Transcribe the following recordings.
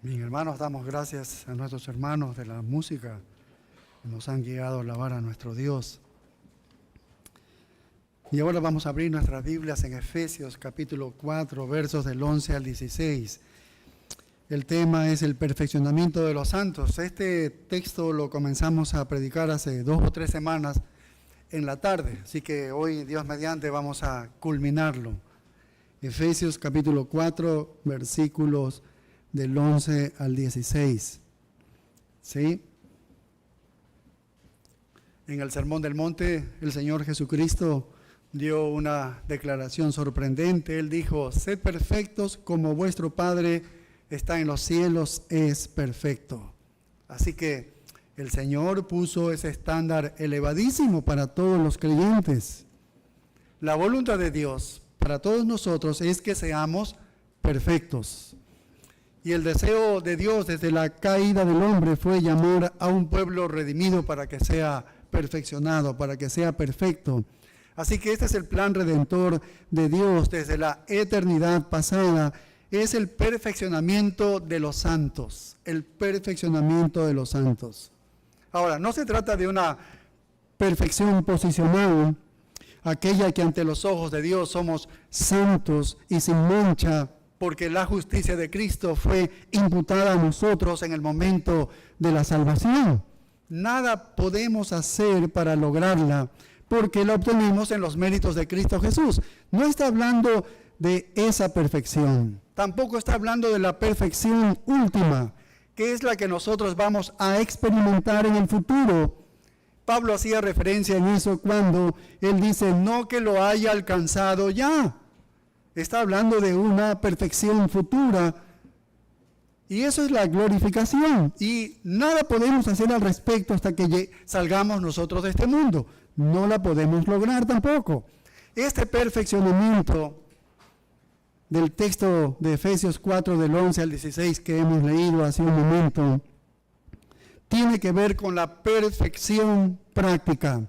Bien, hermanos, damos gracias a nuestros hermanos de la música que nos han guiado a alabar a nuestro Dios. Y ahora vamos a abrir nuestras Biblias en Efesios capítulo 4, versos del 11 al 16. El tema es el perfeccionamiento de los santos. Este texto lo comenzamos a predicar hace 2 o 3 semanas en la tarde, así que hoy, Dios mediante, vamos a culminarlo. Efesios capítulo 4, versículos del 11 al 16. ¿Sí? En el Sermón del Monte, el Señor Jesucristo dio una declaración sorprendente. Él dijo: sed perfectos como vuestro Padre está en los cielos, es perfecto. Así que el Señor puso ese estándar elevadísimo para todos los creyentes. La voluntad de Dios para todos nosotros es que seamos perfectos. Y el deseo de Dios desde la caída del hombre fue llamar a un pueblo redimido para que sea perfeccionado, para que sea perfecto. Así que este es el plan redentor de Dios desde la eternidad pasada. Es el perfeccionamiento de los santos, el perfeccionamiento de los santos. Ahora, no se trata de una perfección posicional, aquella que ante los ojos de Dios somos santos y sin mancha, porque la justicia de Cristo fue imputada a nosotros en el momento de la salvación. Nada podemos hacer para lograrla, porque la obtenemos en los méritos de Cristo Jesús. No está hablando de esa perfección, tampoco está hablando de la perfección última, que es la que nosotros vamos a experimentar en el futuro. Pablo hacía referencia en eso cuando él dice: no que lo haya alcanzado ya. Está hablando de una perfección futura, y eso es la glorificación, y nada podemos hacer al respecto hasta que salgamos nosotros de este mundo. No la podemos lograr tampoco. Este perfeccionamiento del texto de Efesios 4 del 11 al 16 que hemos leído hace un momento tiene que ver con la perfección práctica,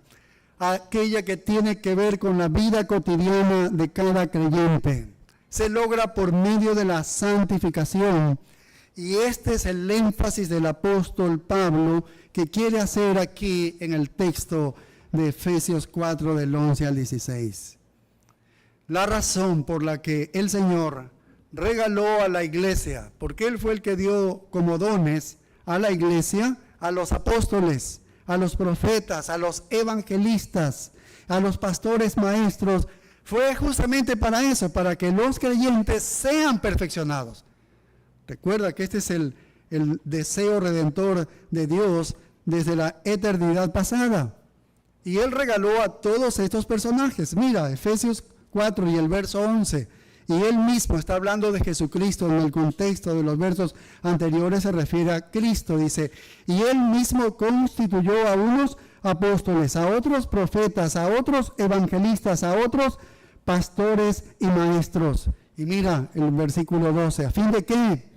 aquella que tiene que ver con la vida cotidiana de cada creyente. Se logra por medio de la santificación, y este es el énfasis del apóstol Pablo que quiere hacer aquí en el texto de Efesios 4 del 11 al 16. La razón por la que el Señor regaló a la iglesia, porque Él fue el que dio como dones a la iglesia, a los apóstoles, a los profetas, a los evangelistas, a los pastores maestros, fue justamente para eso, para que los creyentes sean perfeccionados. Recuerda que este es el deseo redentor de Dios desde la eternidad pasada. Y Él regaló a todos estos personajes. Mira, Efesios 4 y el verso 11. Y Él mismo está hablando de Jesucristo en el contexto de los versos anteriores, se refiere a Cristo. Dice: y Él mismo constituyó a unos apóstoles, a otros profetas, a otros evangelistas, a otros pastores y maestros. Y mira el versículo 12. ¿A fin de qué?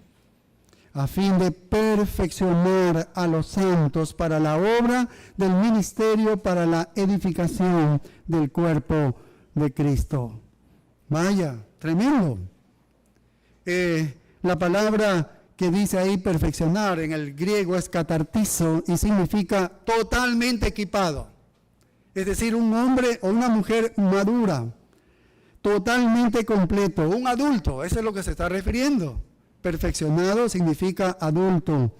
A fin de perfeccionar a los santos para la obra del ministerio, para la edificación del cuerpo de Cristo. Vaya, tremendo. La palabra que dice ahí perfeccionar en el griego es katartizo y significa totalmente equipado. Es decir, un hombre o una mujer madura, totalmente completo, un adulto, eso es lo que se está refiriendo. Perfeccionado significa adulto.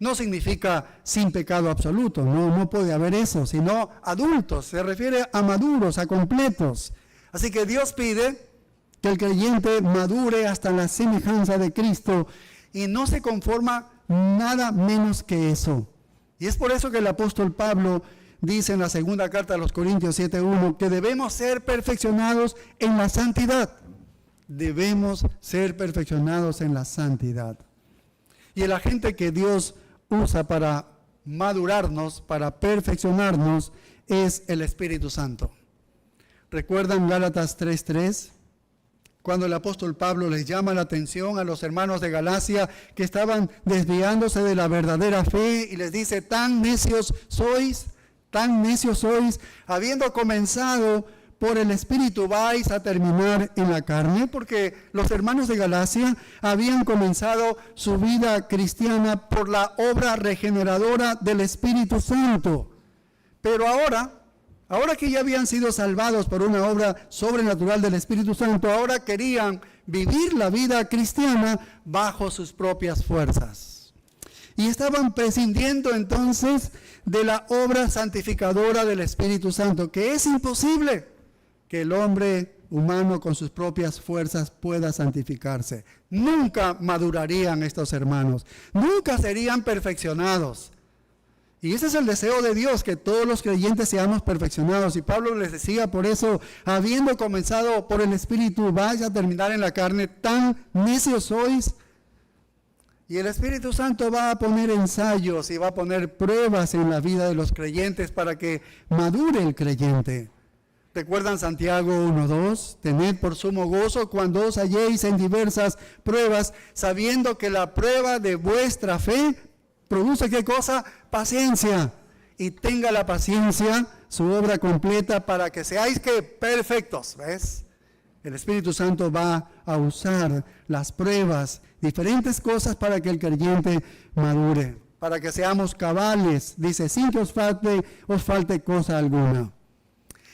No significa sin pecado absoluto, no puede haber eso, sino adultos, se refiere a maduros, a completos. Así que Dios pide que el creyente madure hasta la semejanza de Cristo y no se conforma nada menos que eso. Y es por eso que el apóstol Pablo dice en la segunda carta a los Corintios 7:1 que debemos ser perfeccionados en la santidad. Debemos ser perfeccionados en la santidad. Y el agente que Dios usa para madurarnos, para perfeccionarnos, es el Espíritu Santo. ¿Recuerdan Gálatas 3:3? Cuando el apóstol Pablo les llama la atención a los hermanos de Galacia que estaban desviándose de la verdadera fe y les dice: tan necios sois, habiendo comenzado por el Espíritu vais a terminar en la carne, porque los hermanos de Galacia habían comenzado su vida cristiana por la obra regeneradora del Espíritu Santo. Pero ahora que ya habían sido salvados por una obra sobrenatural del Espíritu Santo, ahora querían vivir la vida cristiana bajo sus propias fuerzas. Y estaban prescindiendo entonces de la obra santificadora del Espíritu Santo, que es imposible que el hombre humano con sus propias fuerzas pueda santificarse. Nunca madurarían estos hermanos, nunca serían perfeccionados. Y ese es el deseo de Dios, que todos los creyentes seamos perfeccionados. Y Pablo les decía, por eso, habiendo comenzado por el Espíritu, vais a terminar en la carne, tan necios sois. Y el Espíritu Santo va a poner ensayos y va a poner pruebas en la vida de los creyentes para que madure el creyente. ¿Recuerdan Santiago 1:2? Tened por sumo gozo cuando os halléis en diversas pruebas, sabiendo que la prueba de vuestra fe produce ¿qué cosa? Paciencia. Y tenga la paciencia su obra completa para que seáis ¿qué? Perfectos. ¿Ves? El Espíritu Santo va a usar las pruebas, diferentes cosas para que el creyente madure, para que seamos cabales, dice, sin que os falte cosa alguna.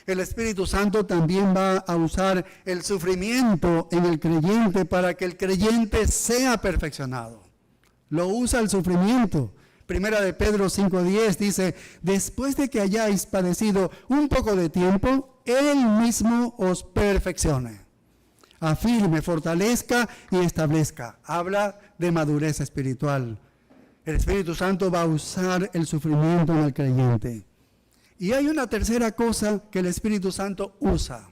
El Espíritu Santo también va a usar el sufrimiento en el creyente para que el creyente sea perfeccionado. Lo usa el sufrimiento. Primera de Pedro 5:10 dice, después de que hayáis padecido un poco de tiempo, Él mismo os perfeccione, afirme, fortalezca y establezca. Habla de madurez espiritual. El Espíritu Santo va a usar el sufrimiento en el creyente. Y hay una tercera cosa que el Espíritu Santo usa,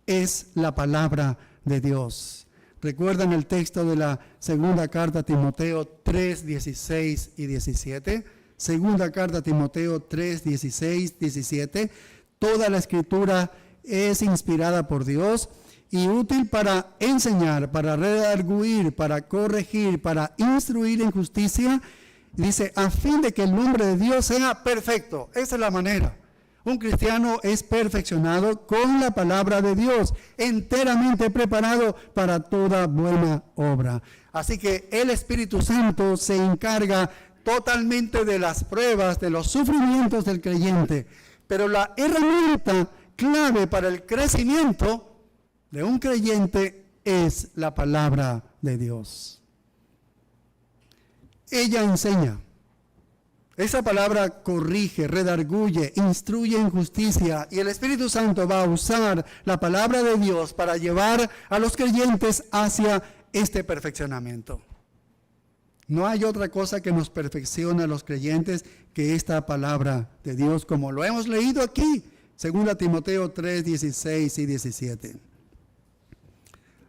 es la palabra de Dios. ¿Recuerdan el texto de la segunda carta a Timoteo 3:16 y 17? Segunda carta a Timoteo 3:16, 17. Toda la Escritura es inspirada por Dios y útil para enseñar, para redarguir, para corregir, para instruir en justicia. Dice, a fin de que el nombre de Dios sea perfecto. Esa es la manera. Un cristiano es perfeccionado con la palabra de Dios, enteramente preparado para toda buena obra. Así que el Espíritu Santo se encarga totalmente de las pruebas, de los sufrimientos del creyente. Pero la herramienta clave para el crecimiento de un creyente es la palabra de Dios. Ella enseña. Esa palabra corrige, redarguye, instruye en justicia, y el Espíritu Santo va a usar la palabra de Dios para llevar a los creyentes hacia este perfeccionamiento. No hay otra cosa que nos perfecciona a los creyentes que esta palabra de Dios, como lo hemos leído aquí, 2 Timoteo 3:16 y 17.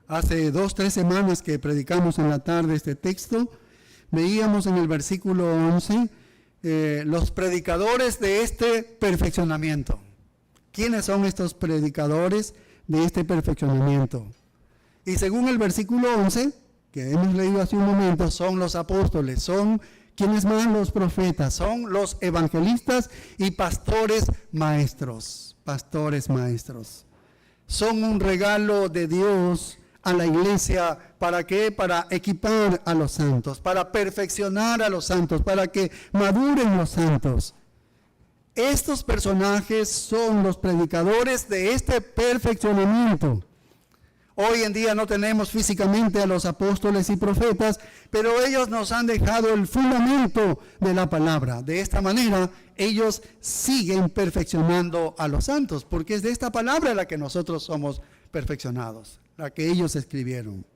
Hace 2-3 semanas que predicamos en la tarde este texto, veíamos en el versículo 11 los predicadores de este perfeccionamiento. ¿Quiénes son estos predicadores de este perfeccionamiento? Y según el versículo 11, que hemos leído hace un momento, son los apóstoles, son quienes más, los profetas, son los evangelistas y pastores maestros. Pastores maestros. Son un regalo de Dios a la iglesia. ¿Para qué? Para equipar a los santos, para perfeccionar a los santos, para que maduren los santos. Estos personajes son los predicadores de este perfeccionamiento. Hoy en día no tenemos físicamente a los apóstoles y profetas, pero ellos nos han dejado el fundamento de la palabra. De esta manera, ellos siguen perfeccionando a los santos, porque es de esta palabra la que nosotros somos perfeccionados, la que ellos escribieron.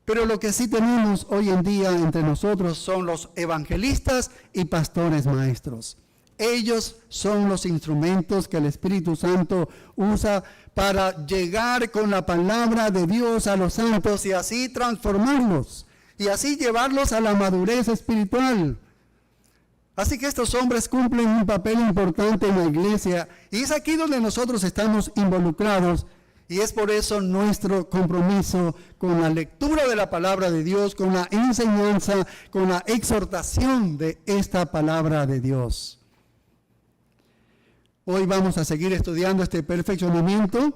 Pero lo que sí tenemos hoy en día entre nosotros son los evangelistas y pastores maestros. Ellos son los instrumentos que el Espíritu Santo usa para llegar con la palabra de Dios a los santos y así transformarlos y así llevarlos a la madurez espiritual. Así que estos hombres cumplen un papel importante en la iglesia y es aquí donde nosotros estamos involucrados. Y es por eso nuestro compromiso con la lectura de la palabra de Dios, con la enseñanza, con la exhortación de esta palabra de Dios. Hoy vamos a seguir estudiando este perfeccionamiento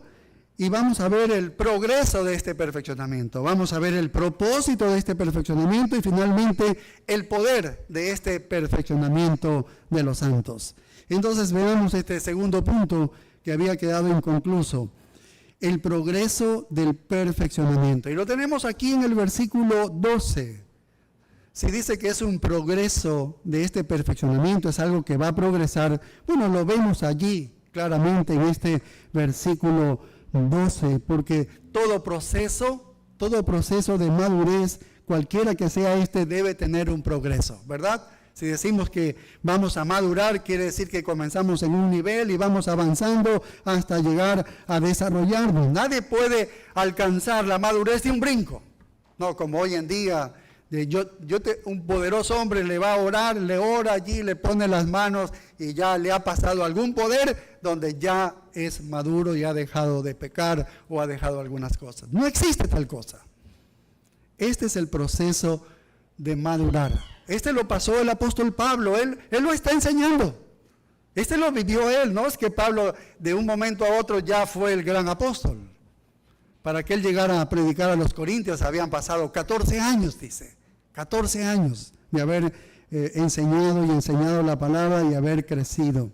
y vamos a ver el progreso de este perfeccionamiento. Vamos a ver el propósito de este perfeccionamiento y finalmente el poder de este perfeccionamiento de los santos. Entonces veamos este segundo punto que había quedado inconcluso. El progreso del perfeccionamiento. Y lo tenemos aquí en el versículo 12. Si dice que es un progreso de este perfeccionamiento, es algo que va a progresar, bueno, lo vemos allí claramente en este versículo 12, porque todo proceso de madurez, cualquiera que sea este, debe tener un progreso, ¿verdad? Si decimos que vamos a madurar, quiere decir que comenzamos en un nivel y vamos avanzando hasta llegar a desarrollarnos. Nadie puede alcanzar la madurez de un brinco. No, como hoy en día, un poderoso hombre le va a orar, le ora allí, le pone las manos y ya le ha pasado algún poder donde ya es maduro y ha dejado de pecar o ha dejado algunas cosas. No existe tal cosa. Este es el proceso de madurar. Este lo pasó el apóstol Pablo, él lo está enseñando. Este lo vivió él, no es que Pablo de un momento a otro ya fue el gran apóstol. Para que él llegara a predicar a los corintios habían pasado 14 años, dice. 14 años de haber enseñado la palabra y haber crecido.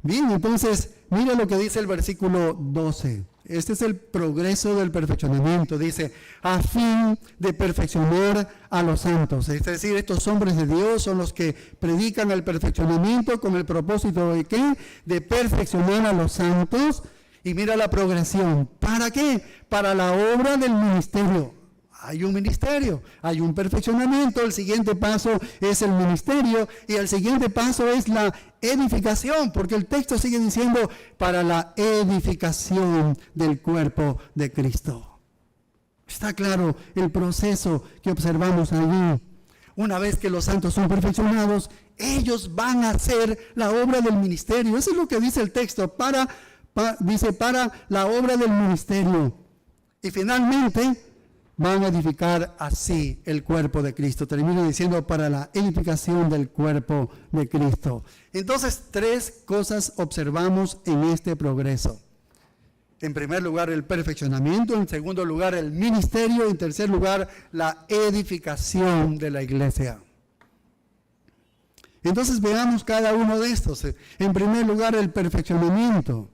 Bien, entonces, mira lo que dice el versículo 12. Este es el progreso del perfeccionamiento. Dice, a fin de perfeccionar a los santos. Es decir, estos hombres de Dios son los que predican el perfeccionamiento con el propósito de ¿qué? De perfeccionar a los santos. Y mira la progresión. ¿Para qué? Para la obra del ministerio. Hay un ministerio, hay un perfeccionamiento. El siguiente paso es el ministerio y el siguiente paso es la edificación, porque el texto sigue diciendo para la edificación del cuerpo de Cristo. Está claro el proceso que observamos allí. Una vez que los santos son perfeccionados, ellos van a hacer la obra del ministerio. Eso es lo que dice el texto, dice para la obra del ministerio. Y finalmente van a edificar así el cuerpo de Cristo. Termina diciendo para la edificación del cuerpo de Cristo. Entonces, 3 cosas observamos en este progreso. En primer lugar, el perfeccionamiento. En segundo lugar, el ministerio. En tercer lugar, la edificación de la iglesia. Entonces, veamos cada uno de estos. En primer lugar, el perfeccionamiento.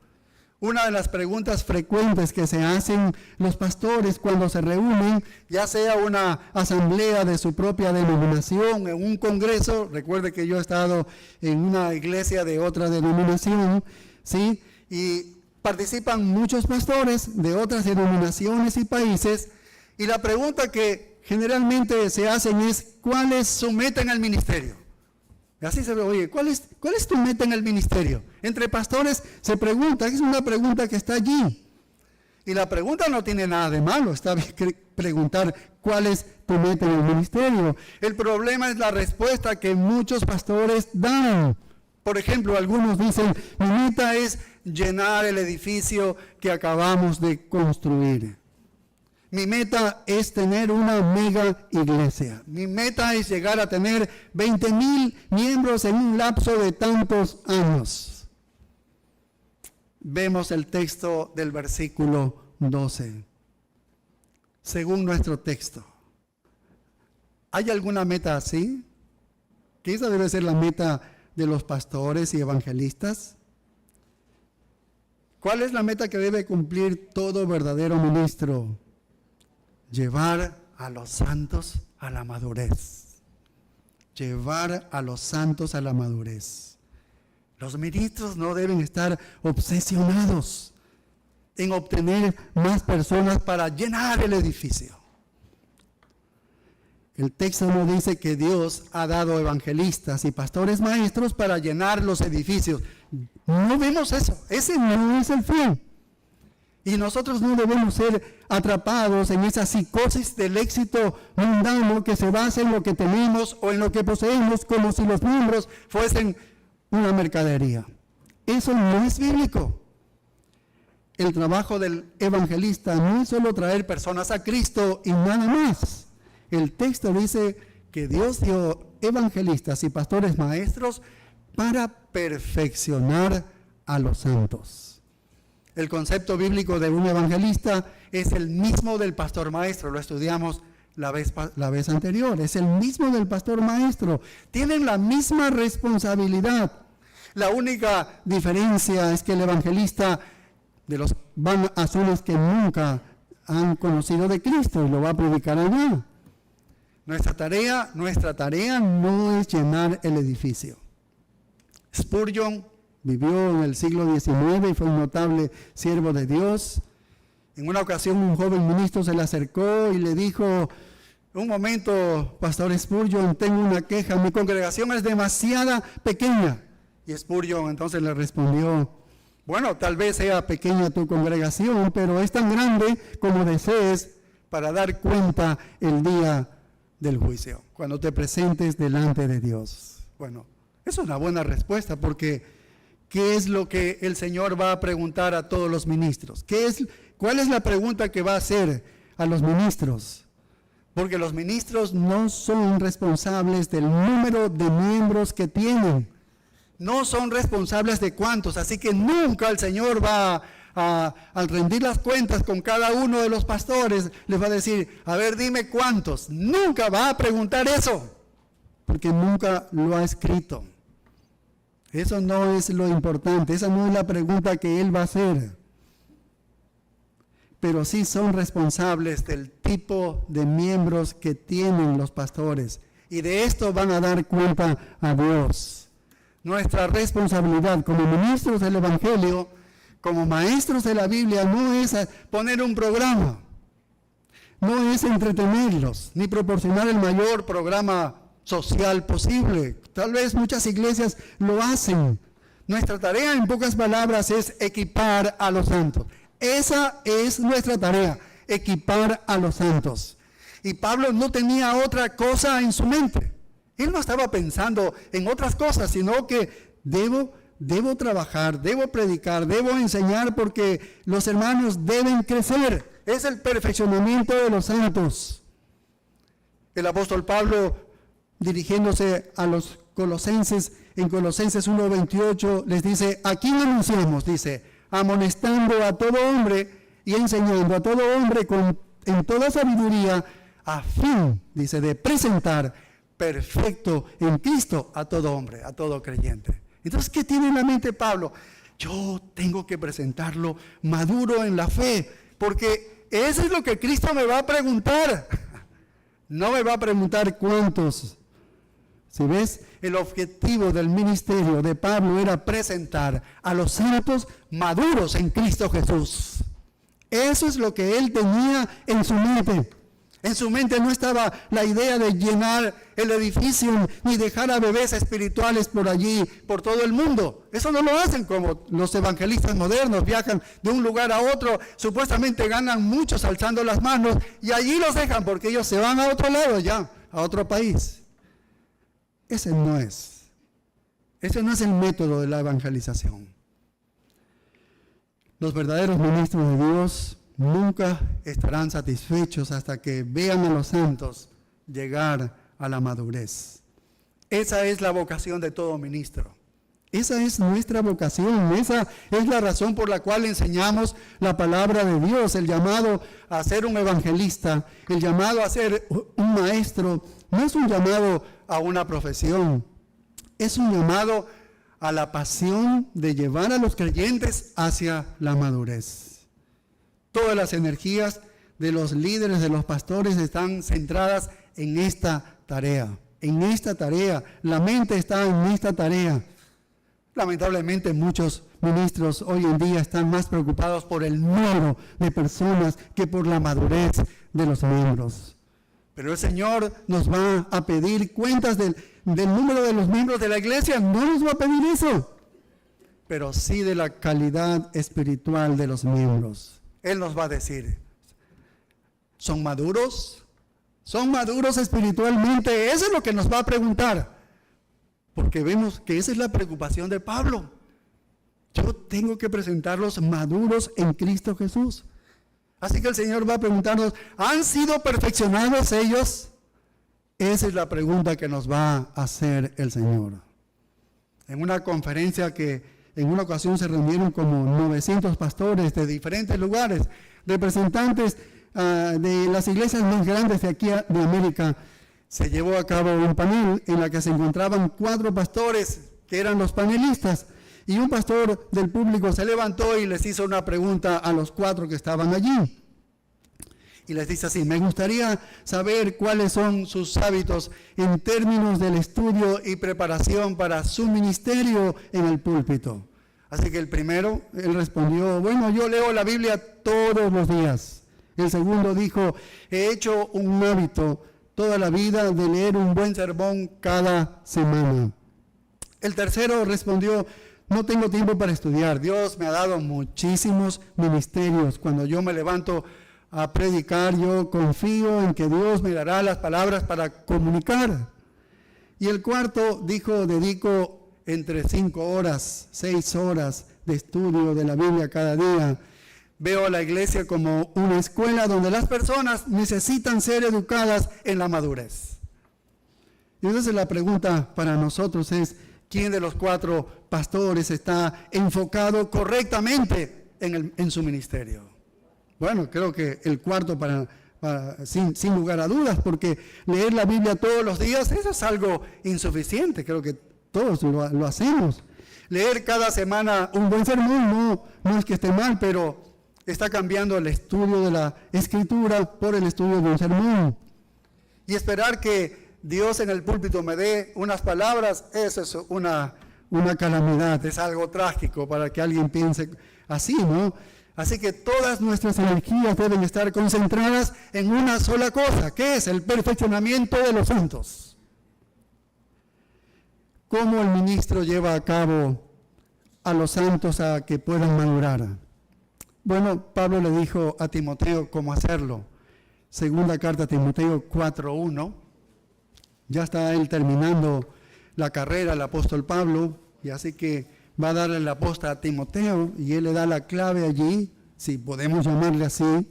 Una de las preguntas frecuentes que se hacen los pastores cuando se reúnen, ya sea una asamblea de su propia denominación, en un congreso, recuerde que yo he estado en una iglesia de otra denominación, ¿sí? Y participan muchos pastores de otras denominaciones y países, y la pregunta que generalmente se hacen es, ¿cuál es su meta en el ministerio? Así se ve, oye, ¿cuál es tu meta en el ministerio? Entre pastores se pregunta, es una pregunta que está allí. Y la pregunta no tiene nada de malo, está bien preguntar cuál es tu meta en el ministerio. El problema es la respuesta que muchos pastores dan. Por ejemplo, algunos dicen, mi meta es llenar el edificio que acabamos de construir. Mi meta es tener una mega iglesia. Mi meta es llegar a tener 20,000 miembros en un lapso de tantos años. Vemos el texto del versículo 12. Según nuestro texto, ¿hay alguna meta así? ¿Que esa debe ser la meta de los pastores y evangelistas? ¿Cuál es la meta que debe cumplir todo verdadero ministro? Llevar a los santos a la madurez. Llevar a los santos a la madurez. Los ministros no deben estar obsesionados en obtener más personas para llenar el edificio. El texto no dice que Dios ha dado evangelistas y pastores maestros para llenar los edificios. No vemos eso. Ese no es el fin. Y nosotros no debemos ser atrapados en esa psicosis del éxito mundano que se basa en lo que tenemos o en lo que poseemos, como si los miembros fuesen una mercadería. Eso no es bíblico. El trabajo del evangelista no es solo traer personas a Cristo y nada más. El texto dice que Dios dio evangelistas y pastores maestros para perfeccionar a los santos. El concepto bíblico de un evangelista es el mismo del pastor maestro, lo estudiamos la vez anterior, es el mismo del pastor maestro. Tienen la misma responsabilidad. La única diferencia es que el evangelista van a zonas que nunca han conocido de Cristo y lo va a predicar allá. Nuestra tarea no es llenar el edificio. Spurgeon vivió en el siglo XIX y fue un notable siervo de Dios. En una ocasión un joven ministro se le acercó y le dijo: un momento, pastor Spurgeon, tengo una queja, mi congregación es demasiado pequeña. Y Spurgeon entonces le respondió: bueno, tal vez sea pequeña tu congregación, pero es tan grande como desees para dar cuenta el día del juicio, cuando te presentes delante de Dios. Bueno, es una buena respuesta, porque ¿qué es lo que el Señor va a preguntar a todos los ministros? ¿Cuál es la pregunta que va a hacer a los ministros? Porque los ministros no son responsables del número de miembros que tienen. No son responsables de cuántos. Así que nunca el Señor va al rendir las cuentas con cada uno de los pastores, les va a decir: a ver, dime cuántos. Nunca va a preguntar eso, porque nunca lo ha escrito. Eso no es lo importante. Esa no es la pregunta que Él va a hacer. Pero sí son responsables del tipo de miembros que tienen los pastores. Y de esto van a dar cuenta a Dios. Nuestra responsabilidad como ministros del Evangelio, como maestros de la Biblia, no es poner un programa, no es entretenerlos, ni proporcionar el mayor programa social posible. Tal vez muchas iglesias lo hacen. Nuestra tarea, en pocas palabras, es equipar a los santos. Esa es nuestra tarea, equipar a los santos. Y Pablo no tenía otra cosa en su mente. Él no estaba pensando en otras cosas, sino que debo trabajar, debo predicar, debo enseñar, porque los hermanos deben crecer. Es el perfeccionamiento de los santos. El apóstol Pablo, dirigiéndose a los colosenses, en Colosenses 1:28, les dice: ¿a quién anunciamos? Dice: amonestando a todo hombre y enseñando a todo hombre en toda sabiduría, a fin, dice, de presentar perfecto en Cristo a todo hombre, a todo creyente. Entonces, ¿qué tiene en la mente Pablo? Yo tengo que presentarlo maduro en la fe, porque eso es lo que Cristo me va a preguntar. No me va a preguntar cuántos. Si ves, el objetivo del ministerio de Pablo era presentar a los santos maduros en Cristo Jesús. Eso es lo que él tenía en su mente. En su mente no estaba la idea de llenar el edificio ni dejar a bebés espirituales por allí, por todo el mundo. Eso no lo hacen como los evangelistas modernos. Viajan de un lugar a otro, supuestamente ganan muchos alzando las manos y allí los dejan porque ellos se van a otro lado ya, a otro país. Ese no es el método de la evangelización. Los verdaderos ministros de Dios nunca estarán satisfechos hasta que vean a los santos llegar a la madurez. Esa es la vocación de todo ministro. Esa es nuestra vocación. Esa es la razón por la cual enseñamos la palabra de Dios. El llamado a ser un evangelista, el llamado a ser un maestro, no es un llamado a una profesión. Es un llamado a la pasión de llevar a los creyentes hacia la madurez. Todas las energías de los líderes, de los pastores, están centradas en esta tarea. En esta tarea. La mente está en esta tarea. Lamentablemente muchos ministros hoy en día están más preocupados por el número de personas que por la madurez de los miembros. Pero el Señor nos va a pedir cuentas del número de los miembros de la iglesia. No nos va a pedir eso, pero sí de la calidad espiritual de los miembros. Él nos va a decir: ¿son maduros? ¿Son maduros espiritualmente? Eso es lo que nos va a preguntar. Porque vemos que esa es la preocupación de Pablo. Yo tengo que presentarlos maduros en Cristo Jesús. Así que el Señor va a preguntarnos: ¿han sido perfeccionados ellos? Esa es la pregunta que nos va a hacer el Señor. En una conferencia que En una ocasión se reunieron como 900 pastores de diferentes lugares, representantes de las iglesias más grandes de aquí de América. Se llevó a cabo un panel en la que se encontraban 4 pastores que eran los panelistas, y un pastor del público se levantó y les hizo una pregunta a los 4 que estaban allí. Y les dice así: me gustaría saber cuáles son sus hábitos en términos del estudio y preparación para su ministerio en el púlpito. Así que el primero, él respondió: bueno, yo leo la Biblia todos los días. El segundo dijo: he hecho un hábito toda la vida de leer un buen sermón cada semana. El tercero respondió: no tengo tiempo para estudiar. Dios me ha dado muchísimos ministerios. Cuando yo me levanto a predicar, yo confío en que Dios me dará las palabras para comunicar. Y el cuarto dijo: dedico entre 5 horas, 6 horas de estudio de la Biblia cada día. Veo a la iglesia como una escuela donde las personas necesitan ser educadas en la madurez. Y entonces la pregunta para nosotros es: ¿quién de los 4 pastores está enfocado correctamente en su ministerio? Bueno, creo que el cuarto sin lugar a dudas, porque leer la Biblia todos los días, eso es algo insuficiente. Creo que todos lo hacemos. Leer cada semana un buen sermón no es que esté mal, pero está cambiando el estudio de la Escritura por el estudio de un sermón. Y esperar que Dios en el púlpito me dé unas palabras, eso es una calamidad, es algo trágico para que alguien piense así, ¿no? Así que todas nuestras energías deben estar concentradas en una sola cosa, que es el perfeccionamiento de los santos. ¿Cómo el ministro lleva a cabo a los santos a que puedan madurar? Bueno, Pablo le dijo a Timoteo cómo hacerlo. Segunda carta a Timoteo 4:1. Ya está él terminando la carrera, el apóstol Pablo, y así que va a darle la posta a Timoteo, y él le da la clave allí, si podemos llamarle así.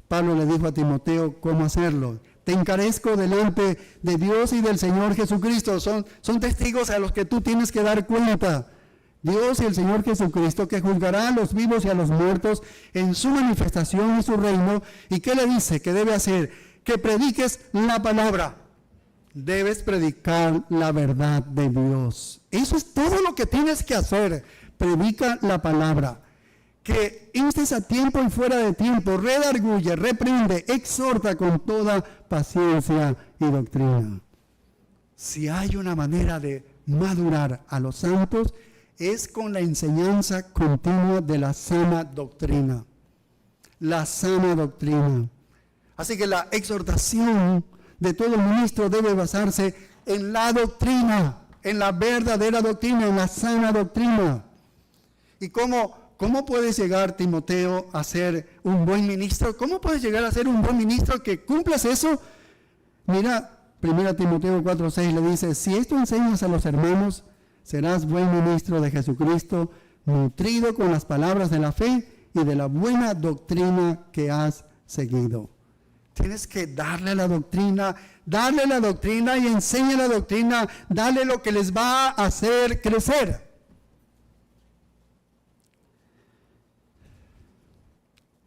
Pablo le dijo a Timoteo cómo hacerlo. Te encarezco delante de Dios y del Señor Jesucristo. Son testigos a los que tú tienes que dar cuenta. Dios y el Señor Jesucristo, que juzgará a los vivos y a los muertos en su manifestación y su reino. ¿Y qué le dice que debe hacer? Que prediques la palabra. Debes predicar la verdad de Dios. Eso es todo lo que tienes que hacer. Predica la palabra. Que instes a tiempo y fuera de tiempo, redarguye, reprende, exhorta con toda paciencia y doctrina. Si hay una manera de madurar a los santos, es con la enseñanza continua de la sana doctrina. La sana doctrina. Así que la exhortación de todo ministro debe basarse en la doctrina, en la verdadera doctrina, en la sana doctrina. ¿Y cómo puedes llegar, Timoteo, a ser un buen ministro? ¿Cómo puedes llegar a ser un buen ministro que cumplas eso? Mira, 1 Timoteo 4:6 le dice: si esto enseñas a los hermanos, serás buen ministro de Jesucristo, nutrido con las palabras de la fe y de la buena doctrina que has seguido. Tienes que darle la doctrina y enseña la doctrina, dale lo que les va a hacer crecer.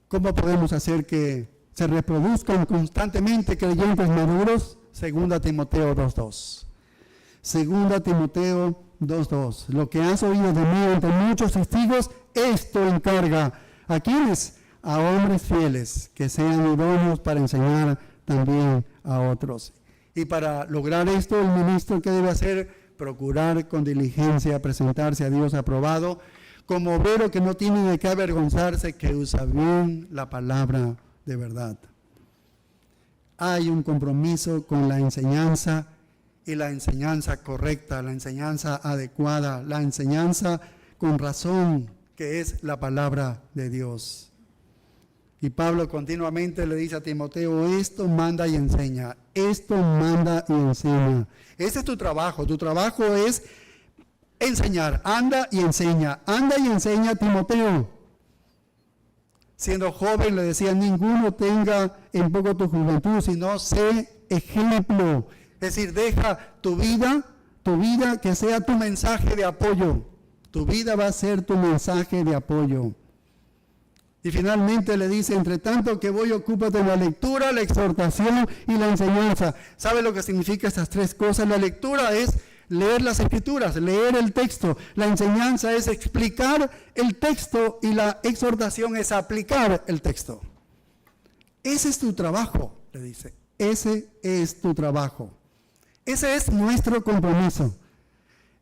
¿Cómo podemos hacer que se reproduzcan constantemente creyentes maduros? 2 Timoteo 2:2. 2 Timoteo 2:2. Lo que has oído de mí ante muchos testigos, esto encarga. ¿A quiénes? A hombres fieles, que sean idóneos para enseñar también a otros. Y para lograr esto, el ministro, ¿qué debe hacer? Procurar con diligencia presentarse a Dios aprobado, como obrero que no tiene de qué avergonzarse, que usa bien la palabra de verdad. Hay un compromiso con la enseñanza, y la enseñanza correcta, la enseñanza adecuada, la enseñanza con razón, que es la palabra de Dios. Y Pablo continuamente le dice a Timoteo: esto manda y enseña, esto manda y enseña. Ese es tu trabajo es enseñar. Anda y enseña, Timoteo. Siendo joven le decía: ninguno tenga en poco tu juventud, sino sé ejemplo. Es decir, deja tu vida que sea tu mensaje de apoyo, Tu vida va a ser tu mensaje de apoyo. Y finalmente le dice, entre tanto que voy, ocúpate en la lectura, la exhortación y la enseñanza. ¿Sabe lo que significa estas tres cosas? La lectura es leer las escrituras, leer el texto. La enseñanza es explicar el texto y la exhortación es aplicar el texto. Ese es tu trabajo, le dice. Ese es tu trabajo. Ese es nuestro compromiso.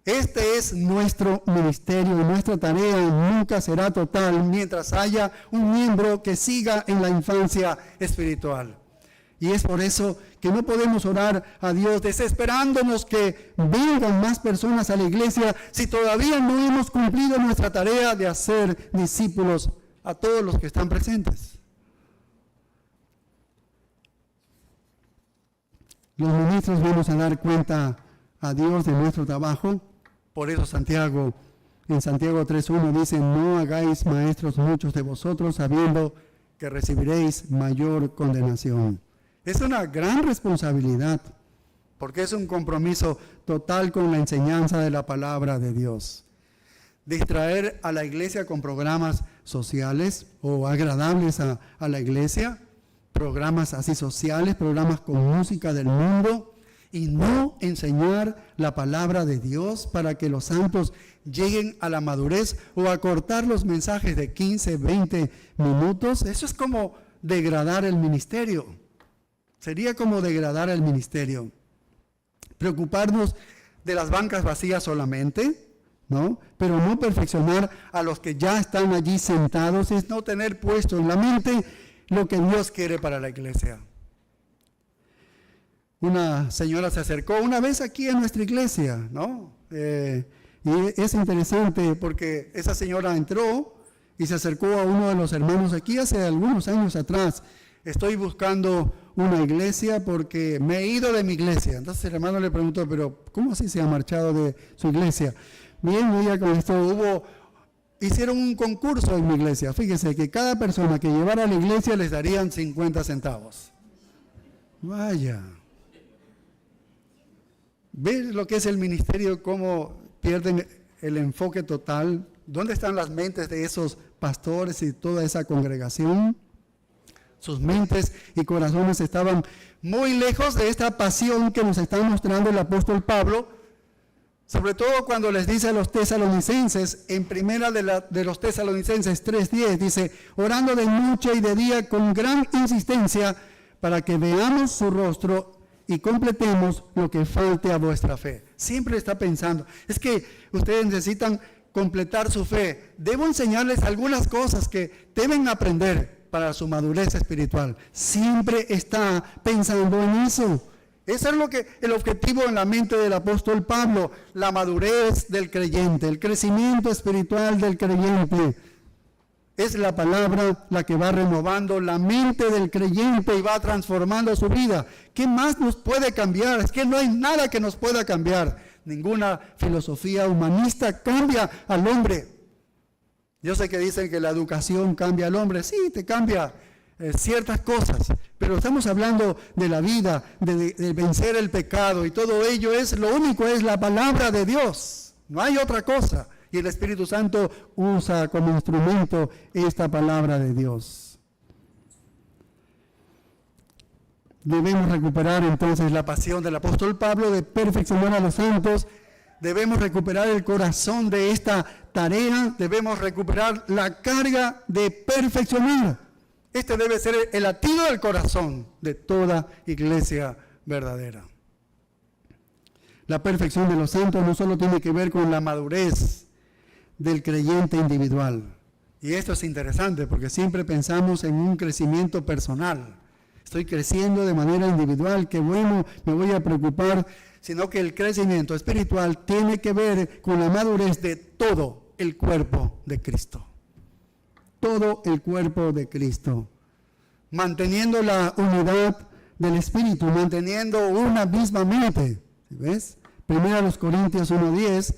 Este es nuestro ministerio y nuestra tarea nunca será total mientras haya un miembro que siga en la infancia espiritual. Y es por eso que no podemos orar a Dios desesperándonos que vengan más personas a la iglesia si todavía no hemos cumplido nuestra tarea de hacer discípulos a todos los que están presentes. Los ministros vamos a dar cuenta a Dios de nuestro trabajo. Por eso en Santiago 3:1 dice, no hagáis maestros muchos de vosotros, sabiendo que recibiréis mayor condenación. Es una gran responsabilidad, porque es un compromiso total con la enseñanza de la palabra de Dios. Distraer a la iglesia con programas sociales o agradables a la iglesia, programas así sociales, programas con música del mundo, y no enseñar la palabra de Dios para que los santos lleguen a la madurez o acortar los mensajes de 15, 20 minutos. Eso es como degradar el ministerio. Sería como degradar el ministerio. Preocuparnos de las bancas vacías solamente, ¿no? Pero no perfeccionar a los que ya están allí sentados, es no tener puesto en la mente lo que Dios quiere para la iglesia. Una señora se acercó una vez aquí a nuestra iglesia, ¿no? Y es interesante porque esa señora entró y se acercó a uno de los hermanos aquí hace algunos años atrás. Estoy buscando una iglesia porque me he ido de mi iglesia. Entonces el hermano le preguntó, pero ¿cómo así se ha marchado de su iglesia? Bien, ella con esto hicieron un concurso en mi iglesia. Fíjese que cada persona que llevara a la iglesia les darían 50 centavos. Vaya. ¿Ves lo que es el ministerio? Cómo pierden el enfoque total. ¿Dónde están las mentes de esos pastores y toda esa congregación? Sus mentes y corazones estaban muy lejos de esta pasión que nos está mostrando el apóstol Pablo, sobre todo cuando les dice a los tesalonicenses, en primera de los tesalonicenses 3:10, dice, orando de noche y de día con gran insistencia para que veamos su rostro y completemos lo que falte a vuestra fe. Siempre está pensando, es que ustedes necesitan completar su fe. Debo enseñarles algunas cosas que deben aprender para su madurez espiritual. Siempre está pensando en eso. Ese es el objetivo en la mente del apóstol Pablo, la madurez del creyente, el crecimiento espiritual del creyente. Es la palabra la que va renovando la mente del creyente y va transformando su vida. ¿Qué más nos puede cambiar? Es que no hay nada que nos pueda cambiar. Ninguna filosofía humanista cambia al hombre. Yo sé que dicen que la educación cambia al hombre. Sí, te cambia ciertas cosas. Pero estamos hablando de la vida, de vencer el pecado. Y todo ello lo único es la palabra de Dios. No hay otra cosa. Y el Espíritu Santo usa como instrumento esta palabra de Dios. Debemos recuperar entonces la pasión del apóstol Pablo de perfeccionar a los santos. Debemos recuperar el corazón de esta tarea. Debemos recuperar la carga de perfeccionar. Este debe ser el latido del corazón de toda iglesia verdadera. La perfección de los santos no solo tiene que ver con la madurez del creyente individual. Y esto es interesante porque siempre pensamos en un crecimiento personal. Estoy creciendo de manera individual, qué bueno, me voy a preocupar, sino que el crecimiento espiritual tiene que ver con la madurez de todo el cuerpo de Cristo. Todo el cuerpo de Cristo. Manteniendo la unidad del Espíritu, manteniendo una misma mente. ¿Ves? 1 Corintios 1:10.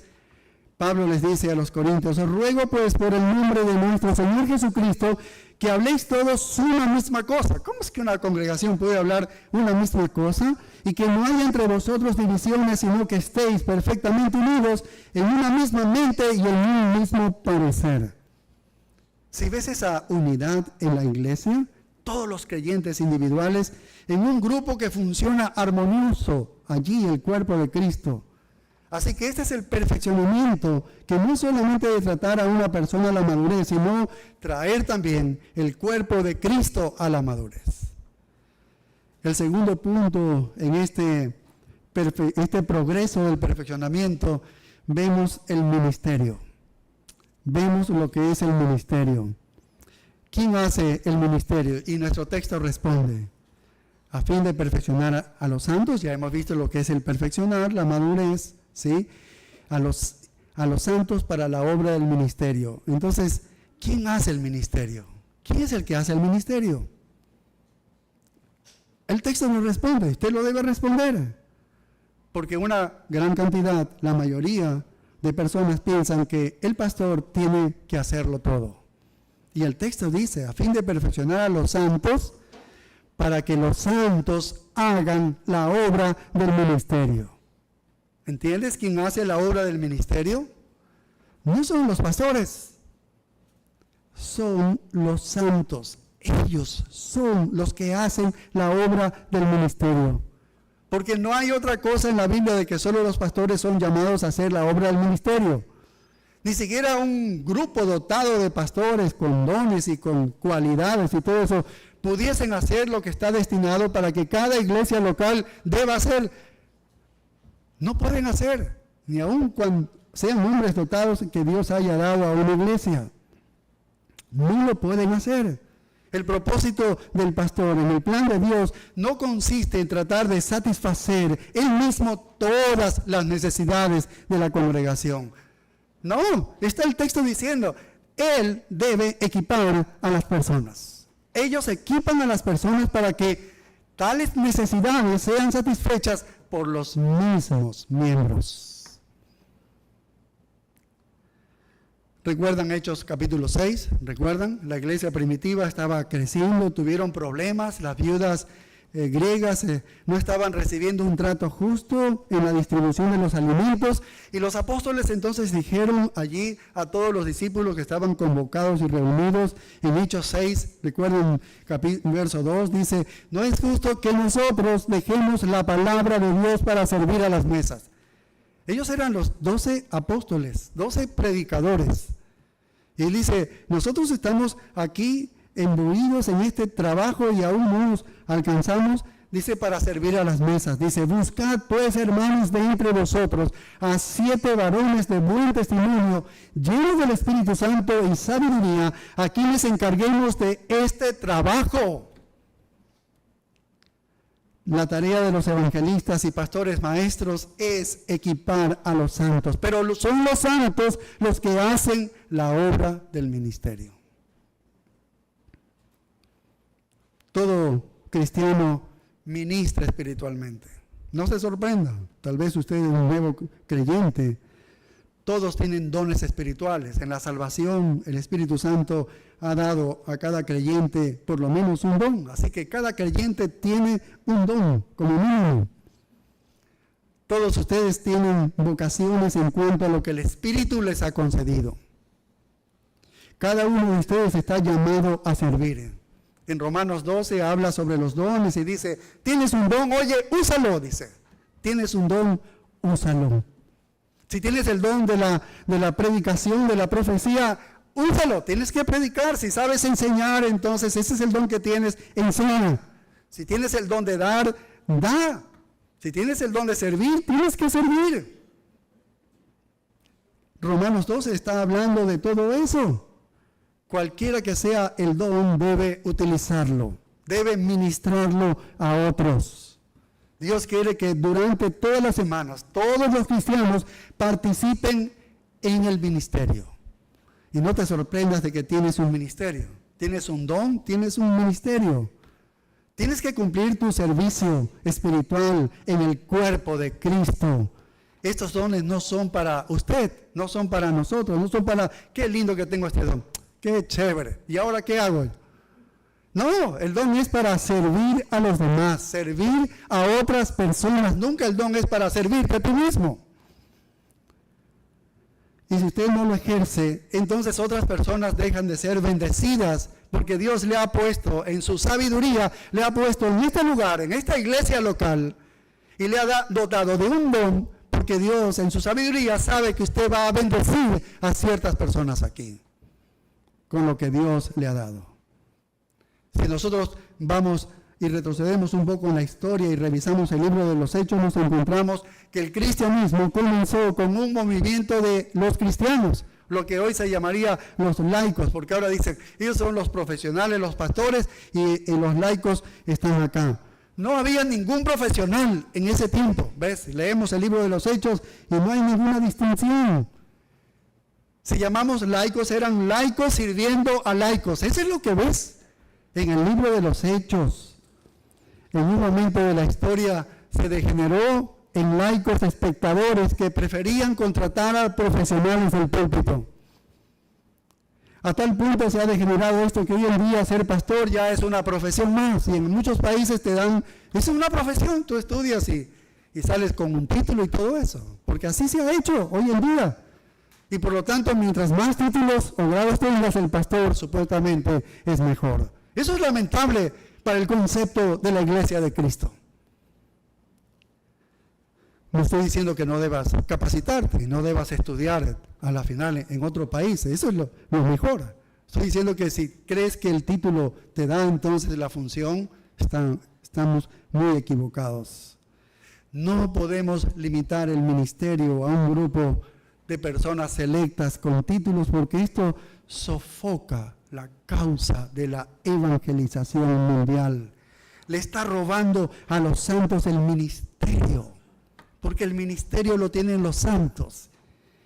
Pablo les dice a los corintios: os ruego pues por el nombre de nuestro Señor Jesucristo que habléis todos una misma cosa. ¿Cómo es que una congregación puede hablar una misma cosa? Y que no haya entre vosotros divisiones, sino que estéis perfectamente unidos en una misma mente y en un mismo parecer. Si ves esa unidad en la iglesia, todos los creyentes individuales, en un grupo que funciona armonioso, allí el cuerpo de Cristo. Así que este es el perfeccionamiento, que no solamente de tratar a una persona a la madurez, sino traer también el cuerpo de Cristo a la madurez. El segundo punto en este progreso del perfeccionamiento, vemos el ministerio. Vemos lo que es el ministerio. ¿Quién hace el ministerio? Y nuestro texto responde: a fin de perfeccionar a los santos. Ya hemos visto lo que es el perfeccionar, la madurez, ¿sí? A los santos para la obra del ministerio. Entonces, ¿quién hace el ministerio? ¿Quién es el que hace el ministerio? El texto nos responde, usted lo debe responder. Porque una gran cantidad, la mayoría de personas piensan que el pastor tiene que hacerlo todo. Y el texto dice: a fin de perfeccionar a los santos, para que los santos hagan la obra del ministerio. ¿Entiendes quién hace la obra del ministerio? No son los pastores, son los santos. Ellos son los que hacen la obra del ministerio. Porque no hay otra cosa en la Biblia de que solo los pastores son llamados a hacer la obra del ministerio. Ni siquiera un grupo dotado de pastores con dones y con cualidades y todo eso pudiesen hacer lo que está destinado para que cada iglesia local deba hacer. No pueden hacer, ni aun cuando sean hombres dotados que Dios haya dado a una iglesia. No lo pueden hacer. El propósito del pastor en el plan de Dios no consiste en tratar de satisfacer él mismo todas las necesidades de la congregación. No, está el texto diciendo, él debe equipar a las personas. Ellos equipan a las personas para que tales necesidades sean satisfechas por los mismos miembros. ¿Recuerdan Hechos capítulo 6? ¿Recuerdan? La iglesia primitiva estaba creciendo, tuvieron problemas, las viudas griegas no estaban recibiendo un trato justo en la distribución de los alimentos, y los apóstoles entonces dijeron allí a todos los discípulos que estaban convocados y reunidos en Hechos 6, recuerden verso 2, dice: no es justo que nosotros dejemos la palabra de Dios para servir a las mesas. Ellos eran los 12 apóstoles, 12 predicadores. Y él dice, nosotros estamos aquí imbuidos en este trabajo y aún no nos alcanzamos, dice, para servir a las mesas. Dice, buscad pues, hermanos, de entre vosotros a 7 varones de buen testimonio, llenos del Espíritu Santo y sabiduría, a quienes encarguemos de este trabajo. La tarea de los evangelistas y pastores maestros es equipar a los santos, pero son los santos los que hacen la obra del ministerio. Todo cristiano ministra espiritualmente. No se sorprenda, tal vez usted es un nuevo creyente. Todos tienen dones espirituales. En la salvación, el Espíritu Santo ha dado a cada creyente por lo menos un don. Así que cada creyente tiene un don, como mínimo. Todos ustedes tienen vocaciones en cuanto a lo que el Espíritu les ha concedido. Cada uno de ustedes está llamado a servir. En Romanos 12 habla sobre los dones y dice, tienes un don, oye, úsalo, dice. Tienes un don, úsalo. Si tienes el don de la predicación, de la profecía, úsalo, tienes que predicar. Si sabes enseñar, entonces ese es el don que tienes, enseña. Si tienes el don de dar, da. Si tienes el don de servir, tienes que servir. Romanos 12 está hablando de todo eso. Cualquiera que sea el don debe utilizarlo, debe ministrarlo a otros. Dios quiere que durante todas las semanas, todos los cristianos participen en el ministerio. Y no te sorprendas de que tienes un ministerio. Tienes un don, tienes un ministerio. Tienes que cumplir tu servicio espiritual en el cuerpo de Cristo. Estos dones no son para usted, no son para nosotros, no son para, qué lindo que tengo este don, qué chévere. ¿Y ahora qué hago? No, el don es para servir a los demás, servir a otras personas. Nunca el don es para servirte a ti mismo. Y si usted no lo ejerce, entonces otras personas dejan de ser bendecidas, porque Dios le ha puesto en su sabiduría, le ha puesto en este lugar, en esta iglesia local, y le ha dotado de un don, porque Dios en su sabiduría sabe que usted va a bendecir a ciertas personas aquí, con lo que Dios le ha dado. Si nosotros vamos y retrocedemos un poco en la historia y revisamos el libro de los Hechos, nos encontramos que el cristianismo comenzó con un movimiento de los cristianos, lo que hoy se llamaría los laicos, porque ahora dicen, ellos son los profesionales, los pastores, y los laicos están acá. No había ningún profesional en ese tiempo, ¿ves? Leemos el libro de los Hechos y no hay ninguna distinción. Si llamamos laicos, eran laicos sirviendo a laicos. Eso es lo que ves en el libro de los Hechos. En un momento de la historia se degeneró en laicos espectadores que preferían contratar a profesionales del púlpito. A tal punto se ha degenerado esto que hoy en día ser pastor ya es una profesión más, y en muchos países te dan, es una profesión, tú estudias y sales con un título y todo eso, porque así se ha hecho hoy en día. Y por lo tanto, mientras más títulos o grados tengas, el pastor supuestamente es mejor. Eso es lamentable para el concepto de la iglesia de Cristo. No estoy diciendo que no debas capacitarte, no debas estudiar a la final en otro país, eso es lo mejor. Estoy diciendo que si crees que el título te da entonces la función, estamos muy equivocados. No podemos limitar el ministerio a un grupo de personas selectas con títulos, porque esto sofoca la causa de la evangelización mundial. Le está robando a los santos el ministerio, porque el ministerio lo tienen los santos.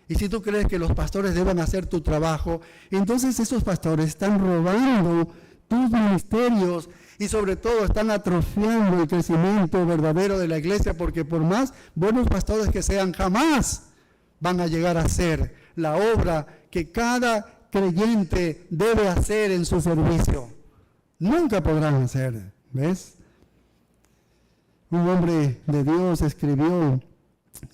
Y si tú crees que los pastores deben hacer tu trabajo, entonces esos pastores están robando tus ministerios y sobre todo están atrofiando el crecimiento verdadero de la iglesia, porque por más buenos pastores que sean, jamás van a llegar a ser la obra que cada creyente debe hacer en su servicio. Nunca podrán hacer, ¿ves? Un hombre de Dios escribió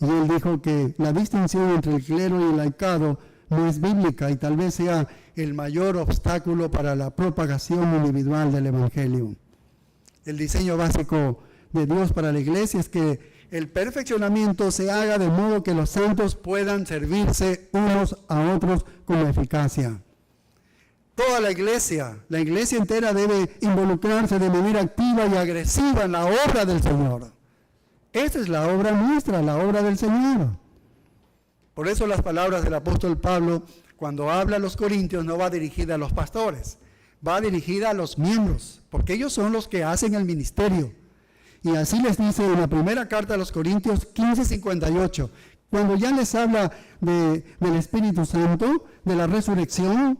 y él dijo que la distinción entre el clero y el laicado no es bíblica y tal vez sea el mayor obstáculo para la propagación individual del evangelio. El diseño básico de Dios para la iglesia es que el perfeccionamiento se haga de modo que los santos puedan servirse unos a otros con eficacia. Toda la iglesia entera debe involucrarse de manera activa y agresiva en la obra del Señor. Esta es la obra nuestra, la obra del Señor. Por eso las palabras del apóstol Pablo, cuando habla a los corintios, no va dirigida a los pastores, va dirigida a los miembros, porque ellos son los que hacen el ministerio. Y así les dice en la primera carta a los Corintios 15:58, cuando ya les habla del Espíritu Santo, de la resurrección,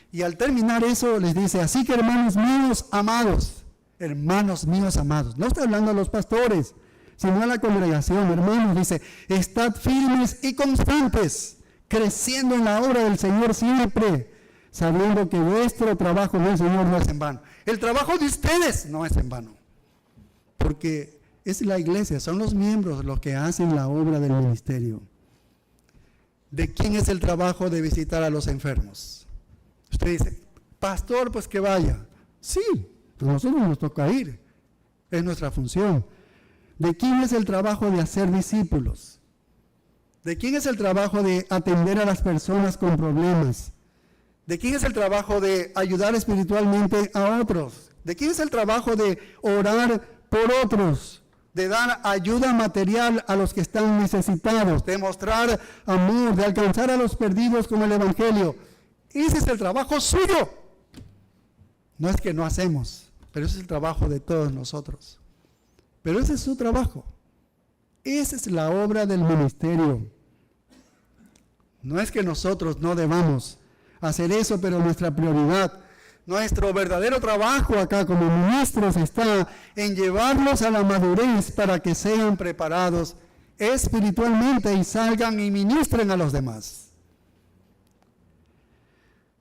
y al terminar eso les dice, así que hermanos míos amados, no está hablando a los pastores, sino a la congregación, hermanos, dice, estad firmes y constantes, creciendo en la obra del Señor siempre, sabiendo que vuestro trabajo en el Señor no es en vano. El trabajo de ustedes no es en vano, porque es la iglesia, son los miembros los que hacen la obra del ministerio. ¿De quién es el trabajo de visitar a los enfermos? Usted dice, pastor, pues que vaya. Sí, a nosotros nos toca ir, es nuestra función. ¿De quién es el trabajo de hacer discípulos? ¿De quién es el trabajo de atender a las personas con problemas? ¿De quién es el trabajo de ayudar espiritualmente a otros? ¿De quién es el trabajo de orar por otros? De dar ayuda material a los que están necesitados, de mostrar amor, de alcanzar a los perdidos con el Evangelio. Ese es el trabajo suyo. No es que no hacemos, pero ese es el trabajo de todos nosotros. Pero ese es su trabajo. Esa es la obra del ministerio. No es que nosotros no debamos hacer eso, pero nuestra prioridad, nuestro verdadero trabajo acá como ministros está en llevarlos a la madurez para que sean preparados espiritualmente y salgan y ministren a los demás.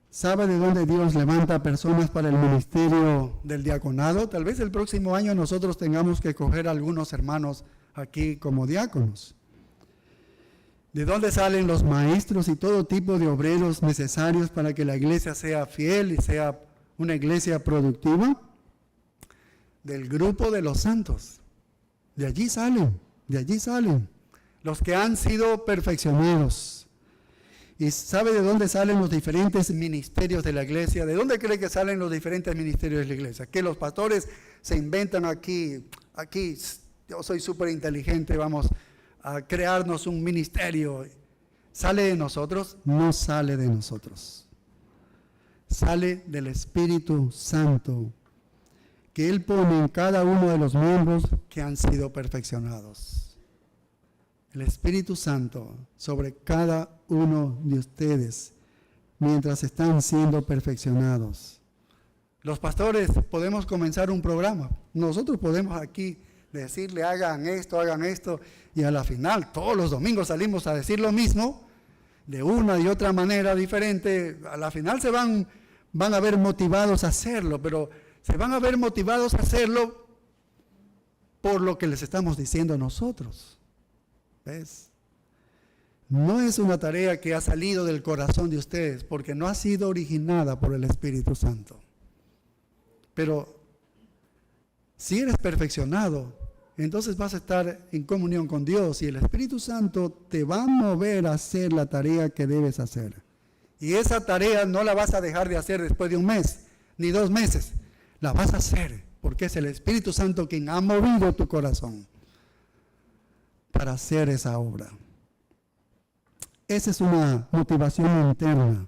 ¿Sabe de dónde Dios levanta personas para el ministerio del diaconado? Tal vez el próximo año nosotros tengamos que coger a algunos hermanos aquí como diáconos. ¿De dónde salen los maestros y todo tipo de obreros necesarios para que la iglesia sea fiel y sea una iglesia productiva? Del grupo de los santos. De allí salen los que han sido perfeccionados. ¿Y sabe de dónde salen los diferentes ministerios de la iglesia? ¿De dónde cree que salen los diferentes ministerios de la iglesia? Que los pastores se inventan aquí, yo soy súper inteligente, vamos a crearnos un ministerio. ¿Sale de nosotros? No sale de nosotros. Sale del Espíritu Santo, que Él pone en cada uno de los miembros que han sido perfeccionados. El Espíritu Santo sobre cada uno de ustedes mientras están siendo perfeccionados. Los pastores podemos comenzar un programa. Nosotros podemos aquí decirle hagan esto, y a la final todos los domingos salimos a decir lo mismo, de una y otra manera diferente. A la final se van a ver motivados a hacerlo, pero se van a ver motivados a hacerlo por lo que les estamos diciendo nosotros. ¿Ves? No es una tarea que ha salido del corazón de ustedes, porque no ha sido originada por el Espíritu Santo. Pero si eres perfeccionado, entonces vas a estar en comunión con Dios y el Espíritu Santo te va a mover a hacer la tarea que debes hacer. Y esa tarea no la vas a dejar de hacer después de un mes, ni 2 meses. La vas a hacer porque es el Espíritu Santo quien ha movido tu corazón para hacer esa obra. Esa es una motivación interna.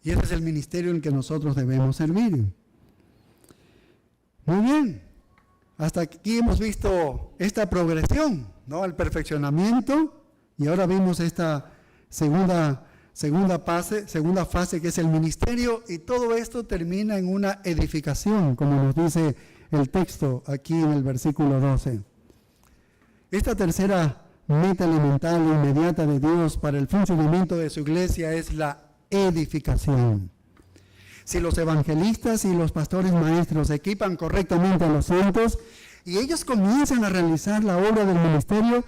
Y ese es el ministerio en el que nosotros debemos servir. Muy bien. Hasta aquí hemos visto esta progresión, ¿no? El perfeccionamiento. Y ahora vimos esta segunda fase que es el ministerio. Y todo esto termina en una edificación, como nos dice el texto aquí en el versículo 12. Esta tercera meta elemental e inmediata de Dios para el funcionamiento de su iglesia es la edificación. Si los evangelistas y los pastores maestros equipan correctamente a los santos y ellos comienzan a realizar la obra del ministerio,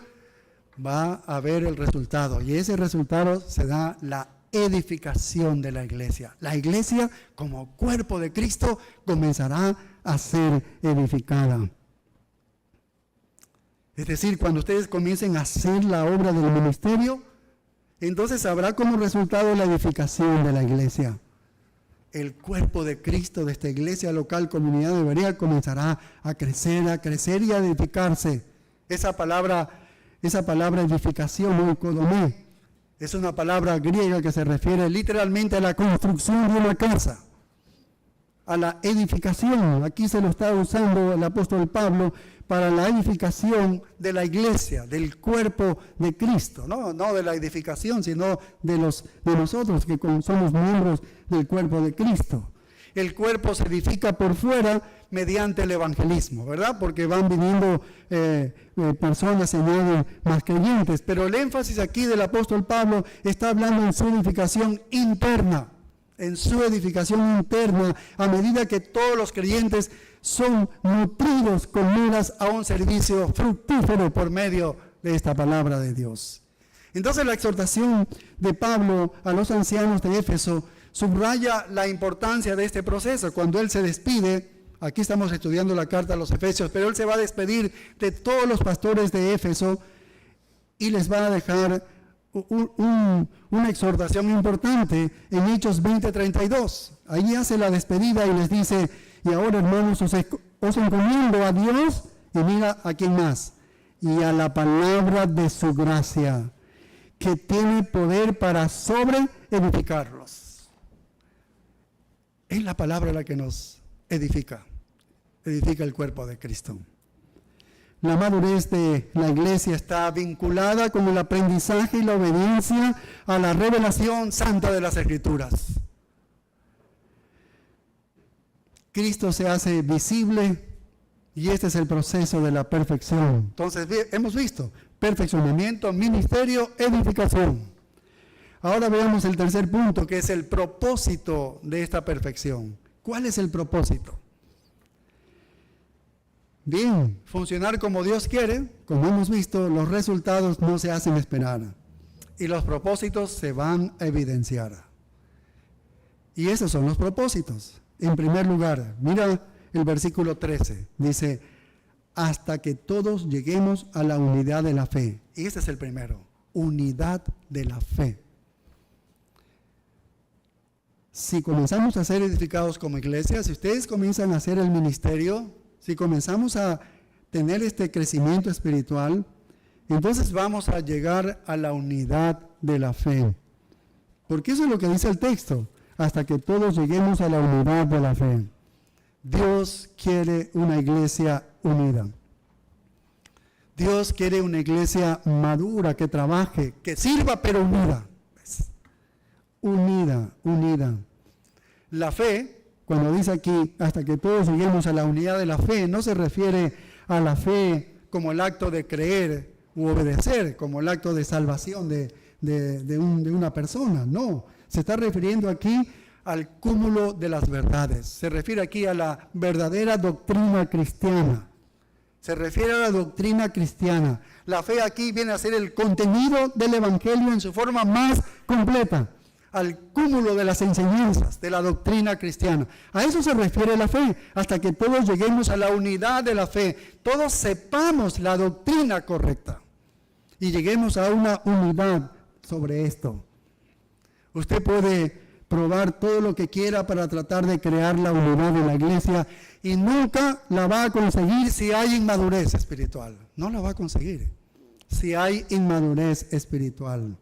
va a haber el resultado. Y ese resultado se da la edificación de la iglesia. La iglesia, como cuerpo de Cristo, comenzará a ser edificada. Es decir, cuando ustedes comiencen a hacer la obra del ministerio, entonces habrá como resultado la edificación de la iglesia. El cuerpo de Cristo de esta iglesia local, comunidad de Berea, comenzará a crecer y a edificarse. Esa palabra edificación, oikodomé, es una palabra griega que se refiere literalmente a la construcción de una casa, a la edificación. Aquí se lo está usando el apóstol Pablo para la edificación de la iglesia, del cuerpo de Cristo, no de la edificación, sino de nosotros que somos miembros del cuerpo de Cristo. El cuerpo se edifica por fuera mediante el evangelismo, ¿verdad? Porque van viniendo personas, se añaden más creyentes, pero el énfasis aquí del apóstol Pablo está hablando en su edificación interna. En su edificación interna, a medida que todos los creyentes son nutridos con miras a un servicio fructífero por medio de esta palabra de Dios. Entonces la exhortación de Pablo a los ancianos de Éfeso subraya la importancia de este proceso. Cuando él se despide, aquí estamos estudiando la carta a los Efesios, pero él se va a despedir de todos los pastores de Éfeso y les va a dejar una exhortación importante en Hechos 20:32. Allí hace la despedida y les dice: y ahora, hermanos, os encomiendo a Dios, y mira a quién más, y a la palabra de su gracia, que tiene poder para edificarlos. Es la palabra la que nos edifica el cuerpo de Cristo. La madurez de la iglesia está vinculada con el aprendizaje y la obediencia a la revelación santa de las Escrituras. Cristo se hace visible y este es el proceso de la perfección. Entonces, hemos visto perfeccionamiento, ministerio, edificación. Ahora veamos el tercer punto, que es el propósito de esta perfección. ¿Cuál es el propósito? Bien, funcionar como Dios quiere, como hemos visto, los resultados no se hacen esperar y los propósitos se van a evidenciar. Y esos son los propósitos. En primer lugar, mira el versículo 13, dice, hasta que todos lleguemos a la unidad de la fe. Y ese es el primero, unidad de la fe. Si comenzamos a ser edificados como iglesia, si ustedes comienzan a hacer el ministerio, si comenzamos a tener este crecimiento espiritual, entonces vamos a llegar a la unidad de la fe. Porque eso es lo que dice el texto, hasta que todos lleguemos a la unidad de la fe. Dios quiere una iglesia unida. Dios quiere una iglesia madura, que trabaje, que sirva, pero unida. Unida. La fe, cuando dice aquí, hasta que todos lleguemos a la unidad de la fe, no se refiere a la fe como el acto de creer u obedecer, como el acto de salvación de una persona. No, se está refiriendo aquí al cúmulo de las verdades. Se refiere aquí a la verdadera doctrina cristiana. Se refiere a la doctrina cristiana. La fe aquí viene a ser el contenido del Evangelio en su forma más completa, al cúmulo de las enseñanzas de la doctrina cristiana. A eso se refiere la fe, hasta que todos lleguemos a la unidad de la fe, todos sepamos la doctrina correcta y lleguemos a una unidad sobre esto. Usted puede probar todo lo que quiera para tratar de crear la unidad de la iglesia y nunca la va a conseguir si hay inmadurez espiritual. No la va a conseguir si hay inmadurez espiritual.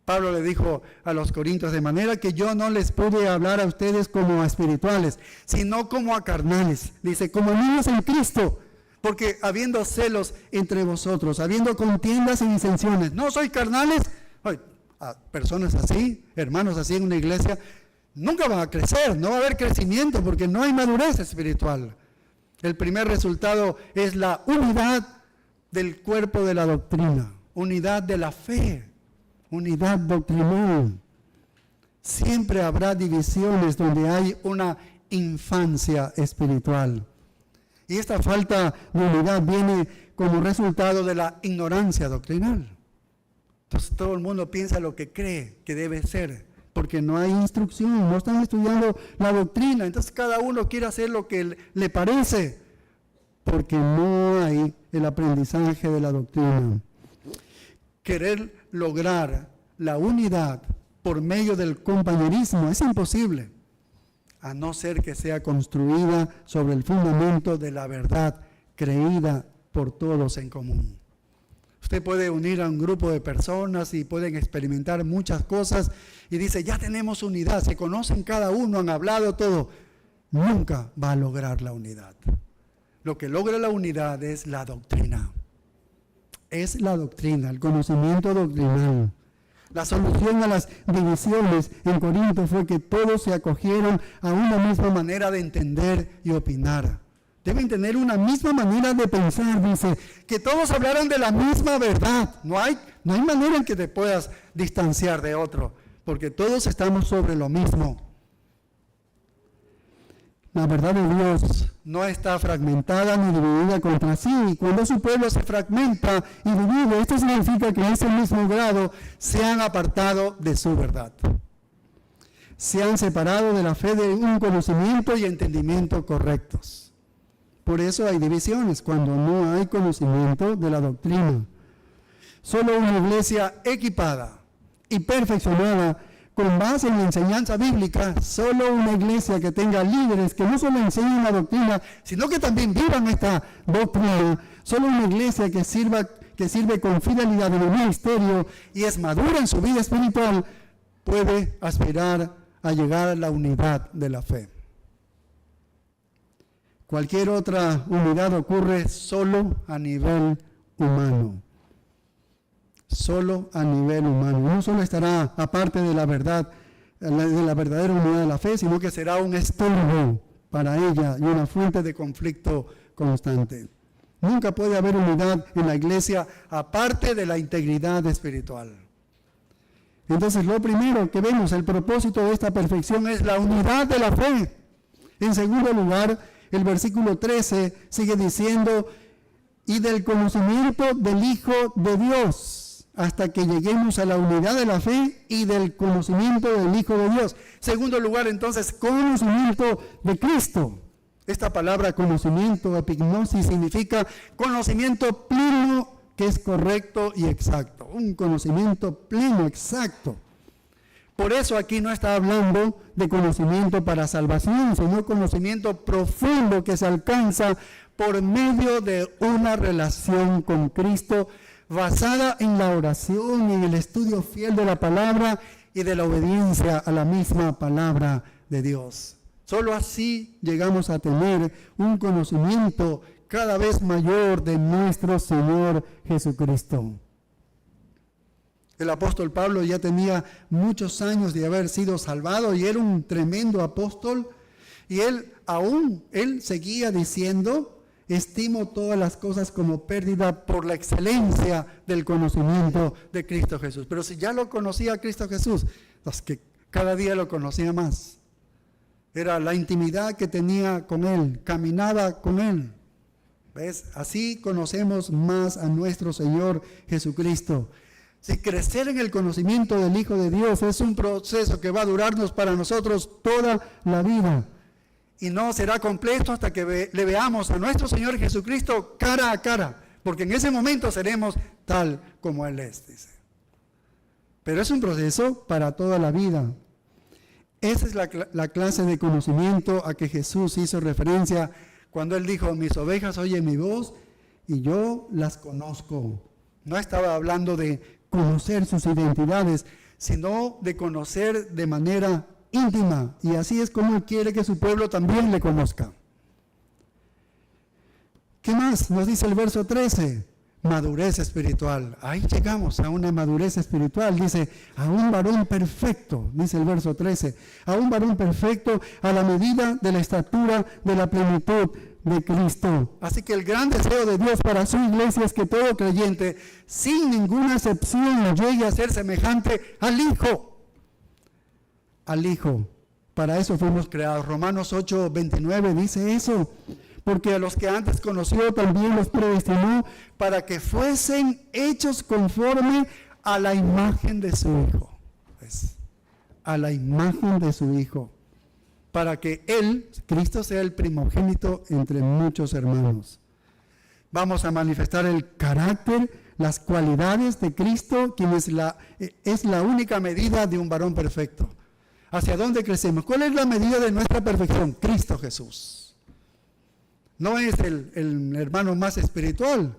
Pablo le dijo a los corintios, de manera que yo no les pude hablar a ustedes como a espirituales, sino como a carnales. Dice, como niños en Cristo, porque habiendo celos entre vosotros, habiendo contiendas y disensiones, ¿no sois carnales? Ay, a personas así, hermanos así en una iglesia, nunca van a crecer, no va a haber crecimiento porque no hay madurez espiritual. El primer resultado es la unidad del cuerpo de la doctrina, unidad de la fe, unidad doctrinal. Siempre habrá divisiones donde hay una infancia espiritual. Y esta falta de unidad viene como resultado de la ignorancia doctrinal. Entonces todo el mundo piensa lo que cree que debe ser, porque no hay instrucción, no están estudiando la doctrina. Entonces cada uno quiere hacer lo que le parece, porque no hay el aprendizaje de la doctrina. Querer lograr la unidad por medio del compañerismo es imposible, a no ser que sea construida sobre el fundamento de la verdad creída por todos en común. Usted puede unir a un grupo de personas y pueden experimentar muchas cosas y dice, ya tenemos unidad, se conocen cada uno, han hablado todo. Nunca va a lograr la unidad. Lo que logra la unidad es la doctrina. Es la doctrina, el conocimiento doctrinal. La solución a las divisiones en Corinto fue que todos se acogieron a una misma manera de entender y opinar. Deben tener una misma manera de pensar, dice, que todos hablaran de la misma verdad. No hay manera en que te puedas distanciar de otro, porque todos estamos sobre lo mismo. La verdad de Dios no está fragmentada ni dividida contra sí. Cuando su pueblo se fragmenta y divide, esto significa que a ese mismo grado se han apartado de su verdad. Se han separado de la fe de un conocimiento y entendimiento correctos. Por eso hay divisiones, cuando no hay conocimiento de la doctrina. Solo una iglesia equipada y perfeccionada con base en la enseñanza bíblica, solo una iglesia que tenga líderes que no solo enseñen la doctrina, sino que también vivan esta doctrina, solo una iglesia que sirve con fidelidad en el ministerio y es madura en su vida espiritual, puede aspirar a llegar a la unidad de la fe. Cualquier otra unidad ocurre solo a nivel humano. Solo a nivel humano. No solo estará aparte de la verdad, de la verdadera unidad de la fe, sino que será un estorbo para ella y una fuente de conflicto constante. Nunca puede haber unidad en la iglesia aparte de la integridad espiritual. Entonces, lo primero que vemos, el propósito de esta perfección es la unidad de la fe. En segundo lugar, el versículo 13 sigue diciendo, y del conocimiento del Hijo de Dios, hasta que lleguemos a la unidad de la fe y del conocimiento del Hijo de Dios. Segundo lugar, entonces, conocimiento de Cristo. Esta palabra conocimiento, epignosis, significa conocimiento pleno que es correcto y exacto. Un conocimiento pleno, exacto. Por eso aquí no está hablando de conocimiento para salvación, sino conocimiento profundo que se alcanza por medio de una relación con Cristo basada en la oración, en el estudio fiel de la palabra y de la obediencia a la misma palabra de Dios. Solo así llegamos a tener un conocimiento cada vez mayor de nuestro Señor Jesucristo. El apóstol Pablo ya tenía muchos años de haber sido salvado y era un tremendo apóstol. Y él seguía diciendo, estimo todas las cosas como pérdida por la excelencia del conocimiento de Cristo Jesús. Pero si ya lo conocía a Cristo Jesús, es que cada día lo conocía más. Era la intimidad que tenía con Él, caminaba con Él. ¿Ves? Así conocemos más a nuestro Señor Jesucristo. Si crecer en el conocimiento del Hijo de Dios es un proceso que va a durarnos para nosotros toda la vida. Y no será completo hasta que le veamos a nuestro Señor Jesucristo cara a cara. Porque en ese momento seremos tal como Él es, dice. Pero es un proceso para toda la vida. Esa es la clase de conocimiento a que Jesús hizo referencia cuando Él dijo, mis ovejas oyen mi voz y yo las conozco. No estaba hablando de conocer sus identidades, sino de conocer de manera íntima. Y así es como Él quiere que su pueblo también le conozca. ¿Qué más nos dice el verso 13? Madurez espiritual. Ahí llegamos a una madurez espiritual. Dice, a un varón perfecto, dice el verso 13, a un varón perfecto a la medida de la estatura de la plenitud de Cristo. Así que el gran deseo de Dios para su iglesia es que todo creyente, sin ninguna excepción, llegue a ser semejante al Hijo. Al Hijo. Para eso fuimos creados. Romanos 8:29 dice eso. Porque a los que antes conoció también los predestinó para que fuesen hechos conforme a la imagen de su Hijo. Pues, a la imagen de su Hijo. Para que Él, Cristo, sea el primogénito entre muchos hermanos. Vamos a manifestar el carácter, las cualidades de Cristo, quien es la única medida de un varón perfecto. ¿Hacia dónde crecemos? ¿Cuál es la medida de nuestra perfección? Cristo Jesús. No es el hermano más espiritual.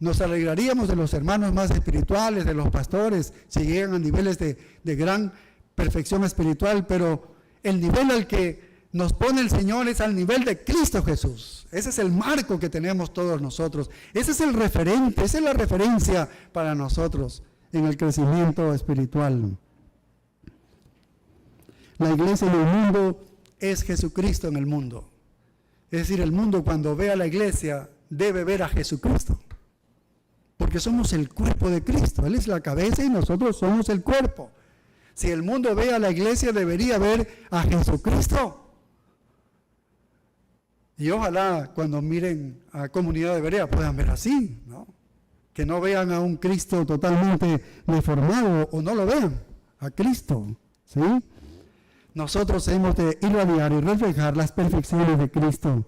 Nos alegraríamos de los hermanos más espirituales, de los pastores, si llegan a niveles de gran perfección espiritual, pero el nivel al que nos pone el Señor es al nivel de Cristo Jesús. Ese es el marco que tenemos todos nosotros. Ese es el referente, esa es la referencia para nosotros en el crecimiento espiritual. La iglesia en el mundo es Jesucristo en el mundo. Es decir, el mundo cuando ve a la iglesia debe ver a Jesucristo. Porque somos el cuerpo de Cristo. Él es la cabeza y nosotros somos el cuerpo. Si el mundo ve a la iglesia debería ver a Jesucristo. Y ojalá cuando miren a Comunidad de Berea puedan ver así, ¿no? Que no vean a un Cristo totalmente deformado o no lo vean, a Cristo, ¿sí? Nosotros hemos de irradiar y reflejar las perfecciones de Cristo.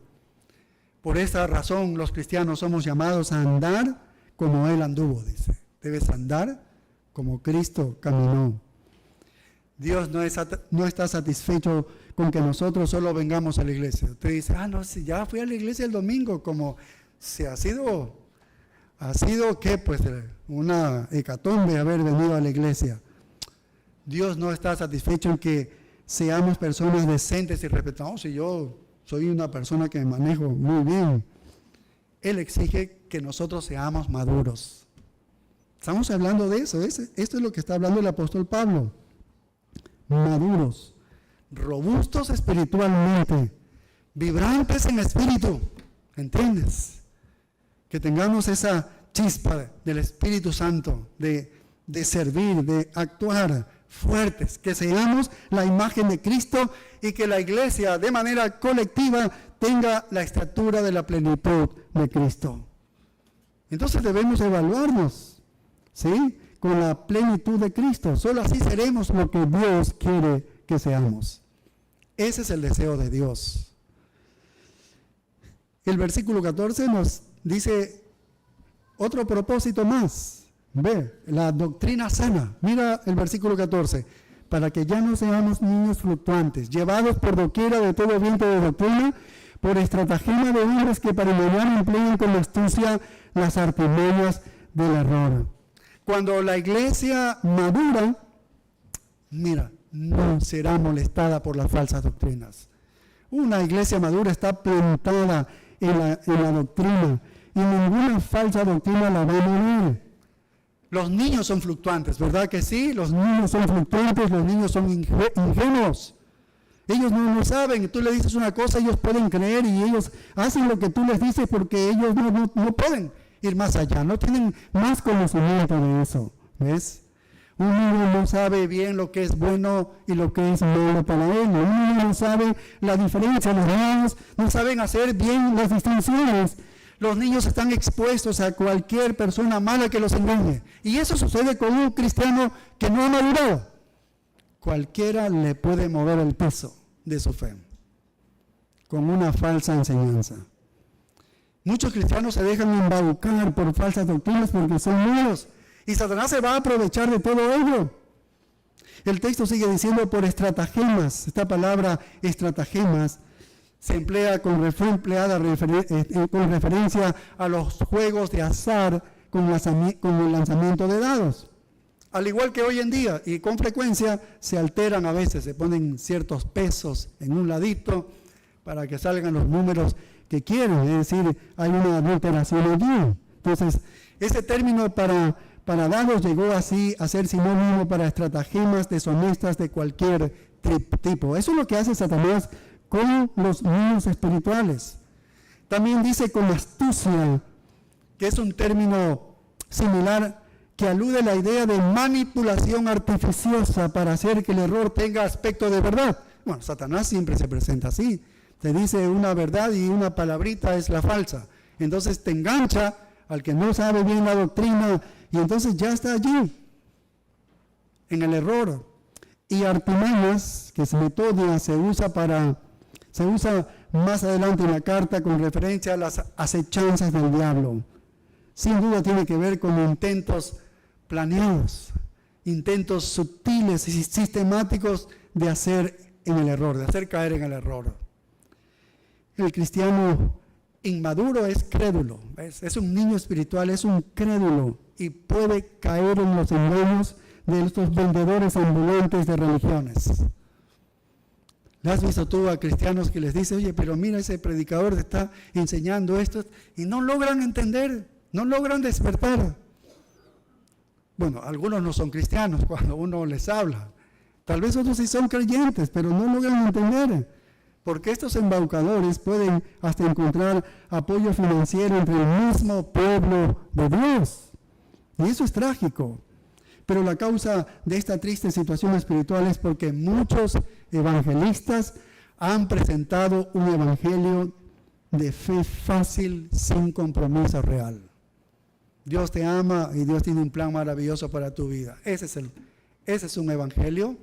Por esta razón los cristianos somos llamados a andar como Él anduvo, dice. Debes andar como Cristo caminó. Dios no está satisfecho con que nosotros solo vengamos a la iglesia. Usted dice, no, si ya fui a la iglesia el domingo, como si ha sido ¿qué? Pues una hecatombe haber venido a la iglesia. Dios no está satisfecho en que seamos personas decentes y respetables. Si yo soy una persona que me manejo muy bien, Él exige que nosotros seamos maduros. Estamos hablando de eso. Esto es lo que está hablando el apóstol Pablo. Maduros, robustos espiritualmente, vibrantes en espíritu. ¿Entiendes? que tengamos esa chispa del Espíritu Santo, de servir, de actuar fuertes, que seamos la imagen de Cristo y que la iglesia de manera colectiva tenga la estatura de la plenitud de Cristo. Entonces debemos evaluarnos, ¿sí?, con la plenitud de Cristo. Solo así seremos lo que Dios quiere que seamos. Ese es el deseo de Dios. El versículo 14 nos dice otro propósito más. Ve, la doctrina sana. Mira el versículo 14. Para que ya no seamos niños fluctuantes, llevados por doquiera de todo viento de doctrina, por estratagema de hombres que para engañar emplean con astucia las artimañas del error. Cuando la iglesia madura, mira, no será molestada por las falsas doctrinas. Una iglesia madura está plantada en la doctrina y ninguna falsa doctrina la va a mover. Los niños son fluctuantes, ¿verdad que sí? Los niños son fluctuantes, los niños son ingenuos. Ellos no saben, tú le dices una cosa, ellos pueden creer y ellos hacen lo que tú les dices porque ellos no pueden ir más allá, no tienen más conocimiento de eso, ¿ves? Un niño no sabe bien lo que es bueno y lo que es malo para él. Un niño no sabe la diferencia, los niños no saben hacer bien las distinciones. Los niños están expuestos a cualquier persona mala que los engañe. Y eso sucede con un cristiano que no ha madurado. Cualquiera le puede mover el peso de su fe con una falsa enseñanza. Muchos cristianos se dejan embaucar por falsas doctrinas porque son nuevos. Y Satanás se va a aprovechar de todo ello. El texto sigue diciendo por estratagemas. Esta palabra estratagemas se emplea con referencia a los juegos de azar con el lanzamiento de dados. Al igual que hoy en día, y con frecuencia se alteran a veces, se ponen ciertos pesos en un ladito para que salgan los números que quieren, es decir, hay una adulteración allí. Entonces, ese término para dados llegó así a ser sinónimo para estratagemas deshonestas de cualquier tipo. Eso es lo que hace Satanás con los niños espirituales. También dice con astucia, que es un término similar que alude a la idea de manipulación artificiosa para hacer que el error tenga aspecto de verdad. Bueno, Satanás siempre se presenta así. Te dice una verdad y una palabrita es la falsa. Entonces te engancha al que no sabe bien la doctrina y entonces ya está allí, en el error. Y artimañas, que es metodia, se usa más adelante en la carta con referencia a las acechanzas del diablo. Sin duda tiene que ver con intentos planeados, intentos sutiles y sistemáticos de hacer en el error, de hacer caer en el error. El cristiano inmaduro es crédulo, ¿ves? Es un niño espiritual, es un crédulo y puede caer en los engaños de estos vendedores ambulantes de religiones. ¿Le has visto tú a cristianos que les dice, oye, pero mira, ese predicador te está enseñando esto, y no logran entender, no logran despertar? Bueno, algunos no son cristianos cuando uno les habla. Tal vez otros sí son creyentes, pero no logran entender. Porque estos embaucadores pueden hasta encontrar apoyo financiero entre el mismo pueblo de Dios. Y eso es trágico. Pero la causa de esta triste situación espiritual es porque muchos evangelistas han presentado un evangelio de fe fácil, sin compromiso real. Dios te ama y Dios tiene un plan maravilloso para tu vida. Ese es un evangelio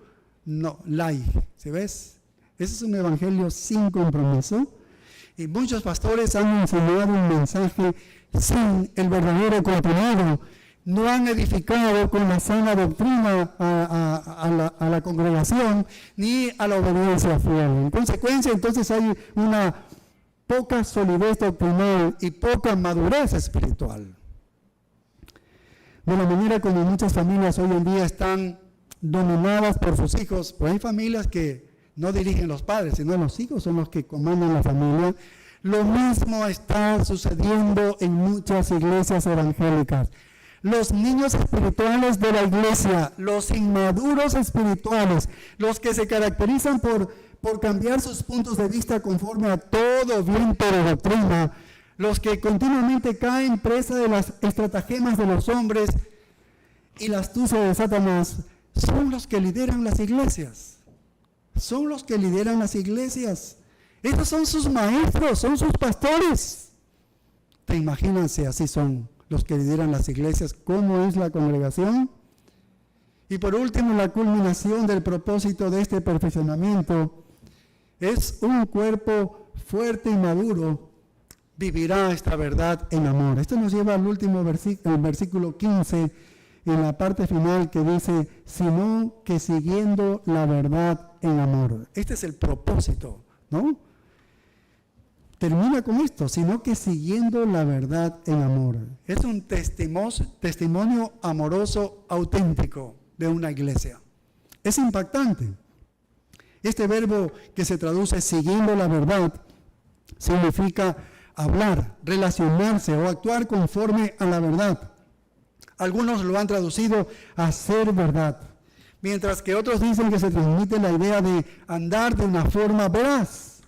no light, ¿sí ves? Ese es un evangelio sin compromiso. Y muchos pastores han enseñado un mensaje sin el verdadero contenido. No han edificado con la sana doctrina a la congregación ni a la obediencia fiel. En consecuencia, entonces hay una poca solidez doctrinal y poca madurez espiritual. De la manera como muchas familias hoy en día están dominadas por sus hijos, pues hay familias que no dirigen los padres, sino los hijos son los que comandan la familia. Lo mismo está sucediendo en muchas iglesias evangélicas. Los niños espirituales de la iglesia, los inmaduros espirituales, los que se caracterizan por cambiar sus puntos de vista conforme a todo viento de doctrina, los que continuamente caen presa de las estratagemas de los hombres y la astucia de Satanás, son los que lideran las iglesias. Son los que lideran las iglesias. Esos son sus maestros, son sus pastores. ¿Te imaginas si así son los que lideran las iglesias? ¿Cómo es la congregación? Y por último, la culminación del propósito de este perfeccionamiento es un cuerpo fuerte y maduro. Vivirá esta verdad en amor. Esto nos lleva al último versículo 15, en la parte final que dice, sino que siguiendo la verdad en amor. Este es el propósito, ¿no? Termina con esto, sino que siguiendo la verdad en amor. Es un testimonio amoroso auténtico de una iglesia. Es impactante. Este verbo que se traduce siguiendo la verdad significa hablar, relacionarse o actuar conforme a la verdad. Algunos lo han traducido a ser verdad, mientras que otros dicen que se transmite la idea de andar de una forma veraz.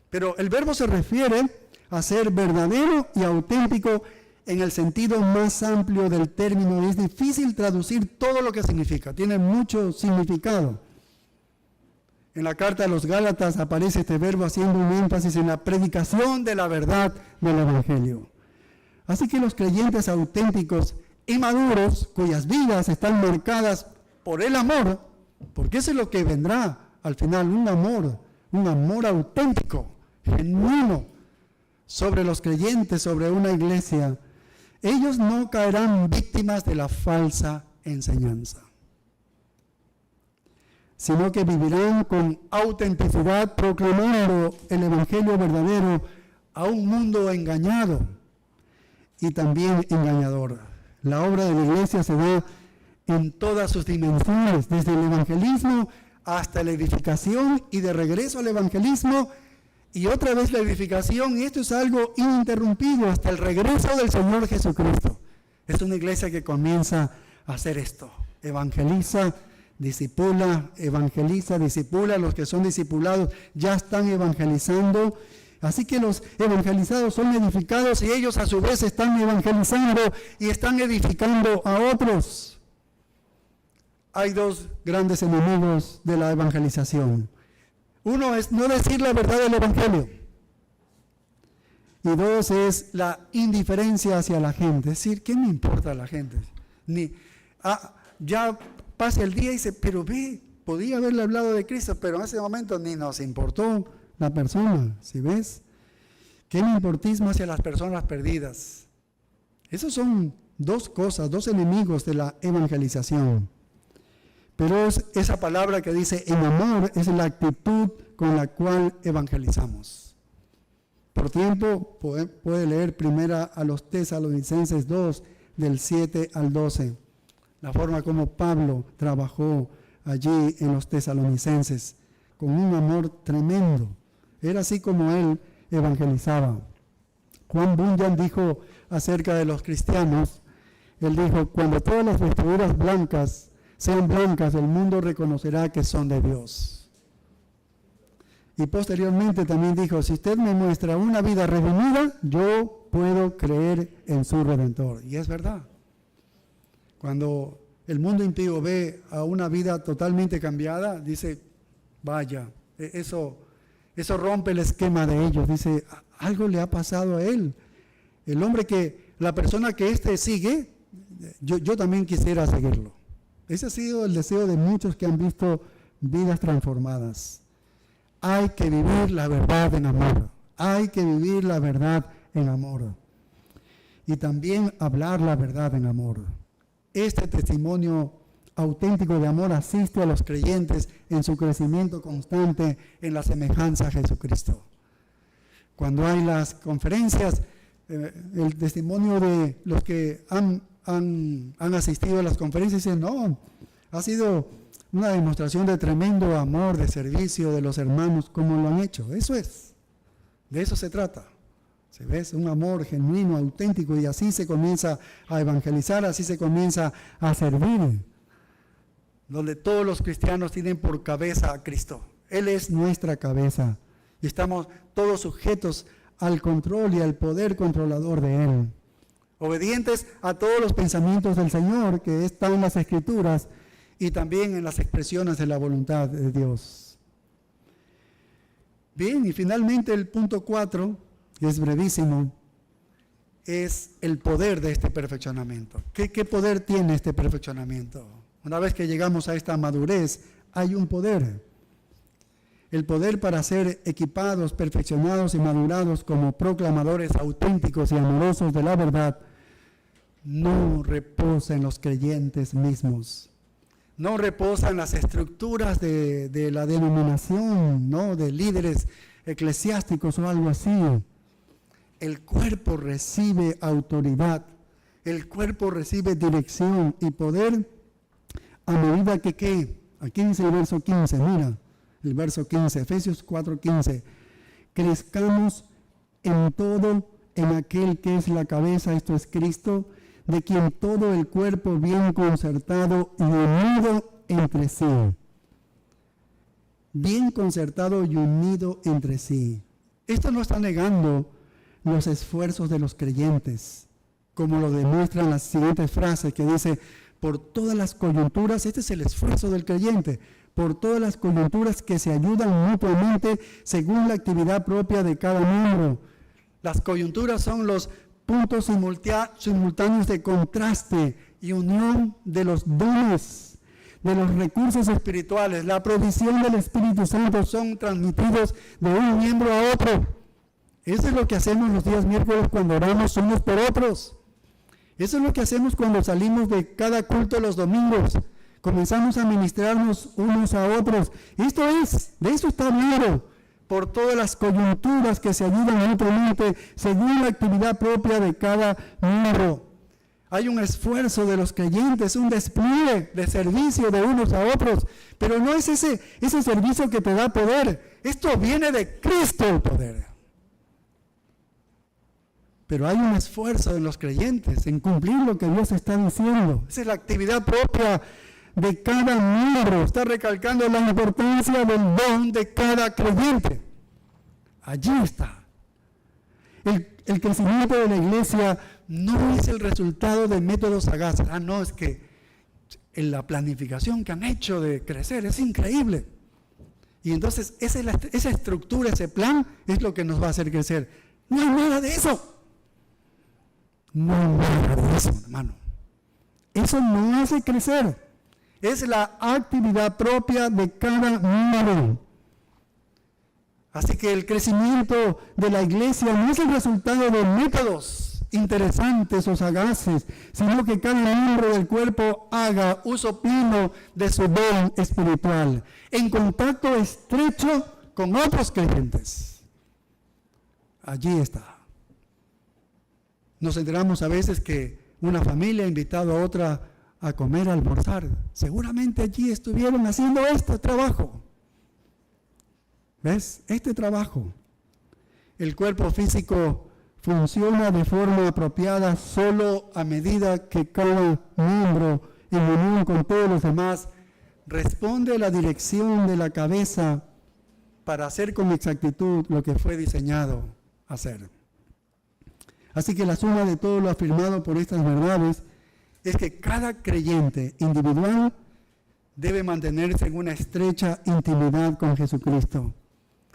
Pero el verbo se refiere a ser verdadero y auténtico en el sentido más amplio del término. Es difícil traducir todo lo que significa, tiene mucho significado. En la carta a los Gálatas aparece este verbo haciendo un énfasis en la predicación de la verdad del Evangelio. Así que los creyentes auténticos y maduros, cuyas vidas están marcadas por el amor, porque eso es lo que vendrá al final, un amor auténtico, genuino, sobre los creyentes, sobre una iglesia, ellos no caerán víctimas de la falsa enseñanza, sino que vivirán con autenticidad proclamando el Evangelio verdadero a un mundo engañado y también engañador. La obra de la iglesia se da en todas sus dimensiones, desde el evangelismo hasta la edificación y de regreso al evangelismo y otra vez la edificación, y esto es algo ininterrumpido hasta el regreso del Señor Jesucristo. Es una iglesia que comienza a hacer esto, evangeliza, discipula, los que son discipulados ya están evangelizando. Así que los evangelizados son edificados y ellos a su vez están evangelizando y están edificando a otros. Hay dos grandes enemigos de la evangelización. Uno es no decir la verdad del evangelio. Y dos es la indiferencia hacia la gente. Es decir, ¿qué me importa a la gente? Ya pasa el día y dice, pero ve, podía haberle hablado de Cristo, pero en ese momento ni nos importó la persona, ¿sí ves? ¿Qué me importismo hacia las personas perdidas? Esos son dos cosas, dos enemigos de la evangelización. Pero esa palabra que dice en amor es la actitud con la cual evangelizamos. Por tiempo puede leer primera a los Tesalonicenses 2, del 7 al 12. La forma como Pablo trabajó allí en los Tesalonicenses, con un amor tremendo. Era así como él evangelizaba. Juan Bunyan dijo acerca de los cristianos, él dijo, cuando todas las vestiduras blancas sean blancas, el mundo reconocerá que son de Dios. Y posteriormente también dijo, si usted me muestra una vida redimida, yo puedo creer en su Redentor. Y es verdad. Cuando el mundo impío ve a una vida totalmente cambiada, dice, vaya, eso rompe el esquema de ellos. Dice, algo le ha pasado a él. La persona que sigue, yo también quisiera seguirlo. Ese ha sido el deseo de muchos que han visto vidas transformadas. Hay que vivir la verdad en amor. Hay que vivir la verdad en amor. Y también hablar la verdad en amor. Este testimonio auténtico de amor asiste a los creyentes en su crecimiento constante en la semejanza a Jesucristo. Cuando hay las conferencias, el testimonio de los que han asistido a las conferencias dicen, no, ha sido una demostración de tremendo amor, de servicio de los hermanos, como lo han hecho. Eso es, de eso se trata. ¿Se ves? Un amor genuino, auténtico, y así se comienza a evangelizar, así se comienza a servir, donde todos los cristianos tienen por cabeza a Cristo. Él es nuestra cabeza y estamos todos sujetos al control y al poder controlador de Él. Obedientes a todos los pensamientos del Señor que están en las Escrituras y también en las expresiones de la voluntad de Dios. Bien, y finalmente el punto 4, que es brevísimo, es el poder de este perfeccionamiento. ¿Qué poder tiene este perfeccionamiento? Una vez que llegamos a esta madurez, hay un poder. El poder para ser equipados, perfeccionados y madurados como proclamadores auténticos y amorosos de la verdad, no reposa en los creyentes mismos. No reposa en las estructuras de la denominación, ¿no?, de líderes eclesiásticos o algo así. El cuerpo recibe autoridad, el cuerpo recibe dirección y poder a medida que, ¿qué? Aquí dice el verso 15, mira, el verso 15, Efesios 4:15, crezcamos en todo en aquel que es la cabeza, esto es Cristo, de quien todo el cuerpo bien concertado y unido entre sí. Bien concertado y unido entre sí. Esto no está negando los esfuerzos de los creyentes, como lo demuestran las siguientes frases que dice, por todas las coyunturas, este es el esfuerzo del creyente, por todas las coyunturas que se ayudan mutuamente según la actividad propia de cada miembro. Las coyunturas son los puntos simultáneos de contraste y unión de los dones, de los recursos espirituales. La provisión del Espíritu Santo son transmitidos de un miembro a otro. Eso es lo que hacemos los días miércoles cuando oramos unos por otros. Eso es lo que hacemos cuando salimos de cada culto los domingos. Comenzamos a ministrarnos unos a otros. Esto es, de eso está hablando. Por todas las coyunturas que se ayudan mutuamente según la actividad propia de cada miembro. Hay un esfuerzo de los creyentes, un despliegue de servicio de unos a otros, pero no es ese servicio que te da poder. Esto viene de Cristo el poder. Pero hay un esfuerzo de los creyentes en cumplir lo que Dios está diciendo. Esa es la actividad propia de cada miembro. Está recalcando la importancia del don de cada creyente. Allí está. El crecimiento de la iglesia no es el resultado de métodos sagaces. No, es que en la planificación que han hecho de crecer es increíble. Y entonces esa estructura, ese plan es lo que nos va a hacer crecer. No hay nada de eso. No hay nada de eso, hermano. Eso no hace crecer. Es la actividad propia de cada miembro. Así que el crecimiento de la iglesia no es el resultado de métodos interesantes o sagaces, sino que cada miembro del cuerpo haga uso pleno de su don espiritual, en contacto estrecho con otros creyentes. Allí está. Nos enteramos a veces que una familia ha invitado a otra a comer, a almorzar. Seguramente allí estuvieron haciendo este trabajo. ¿Ves? Este trabajo. El cuerpo físico funciona de forma apropiada solo a medida que cada miembro, en unión con todos los demás, responde a la dirección de la cabeza para hacer con exactitud lo que fue diseñado hacer. Así que la suma de todo lo afirmado por estas verdades es que cada creyente individual debe mantenerse en una estrecha intimidad con Jesucristo,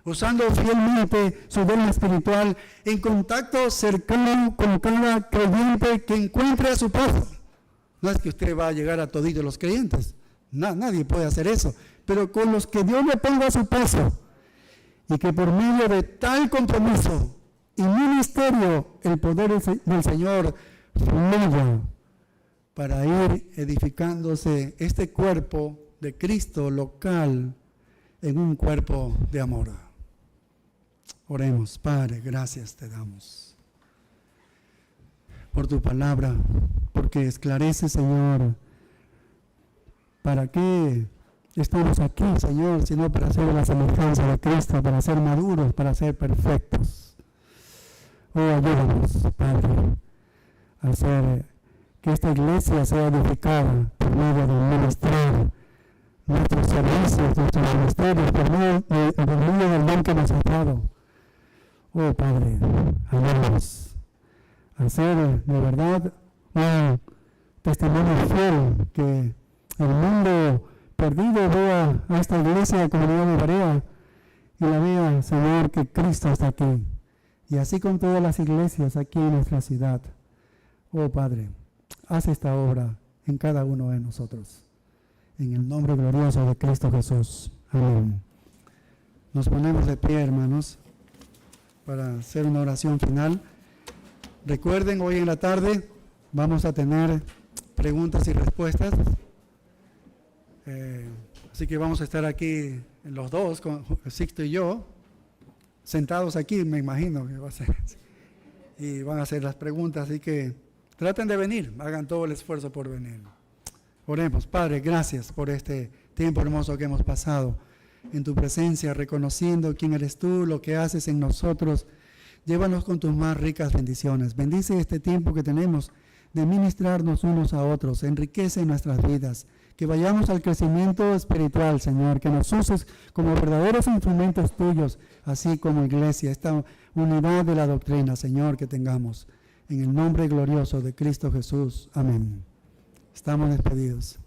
usando fielmente su don espiritual en contacto cercano con cada creyente que encuentre a su paso. No es que usted va a llegar a toditos los creyentes, nadie puede hacer eso, pero con los que Dios le ponga a su paso, y que por medio de tal compromiso y ministerio el poder del Señor fluya para ir edificándose este cuerpo de Cristo local en un cuerpo de amor. Oremos. Padre, gracias te damos por tu palabra, porque esclarece, Señor, para qué estamos aquí, Señor, sino para ser la semejanza de Cristo, para ser maduros, para ser perfectos. Oh, ayúdanos, Padre, a hacer que esta iglesia sea edificada por medio del ministrar nuestros servicios, nuestros ministerios, por medio del don que nos has dado. Oh Padre, ayúdanos a ser de verdad un testimonio fiel, que el mundo perdido vea a esta iglesia de Comunidad de Berea y la vea, Señor, que Cristo está aquí. Y así con todas las iglesias aquí en nuestra ciudad. Oh Padre, haz esta obra en cada uno de nosotros. En el nombre glorioso de Cristo Jesús. Amén. Nos ponemos de pie, hermanos, para hacer una oración final. Recuerden, hoy en la tarde vamos a tener preguntas y respuestas. Así que vamos a estar aquí los dos, con Sixto y yo, sentados aquí, me imagino que va a ser. Y van a hacer las preguntas, así que traten de venir, hagan todo el esfuerzo por venir. Oremos. Padre, gracias por este tiempo hermoso que hemos pasado en tu presencia, reconociendo quién eres tú, lo que haces en nosotros. Llévanos con tus más ricas bendiciones. Bendice este tiempo que tenemos de ministrarnos unos a otros. Enriquece nuestras vidas. Que vayamos al crecimiento espiritual, Señor. Que nos uses como verdaderos instrumentos tuyos, así como iglesia. Esta unidad de la doctrina, Señor, que tengamos. En el nombre glorioso de Cristo Jesús. Amén. Estamos despedidos.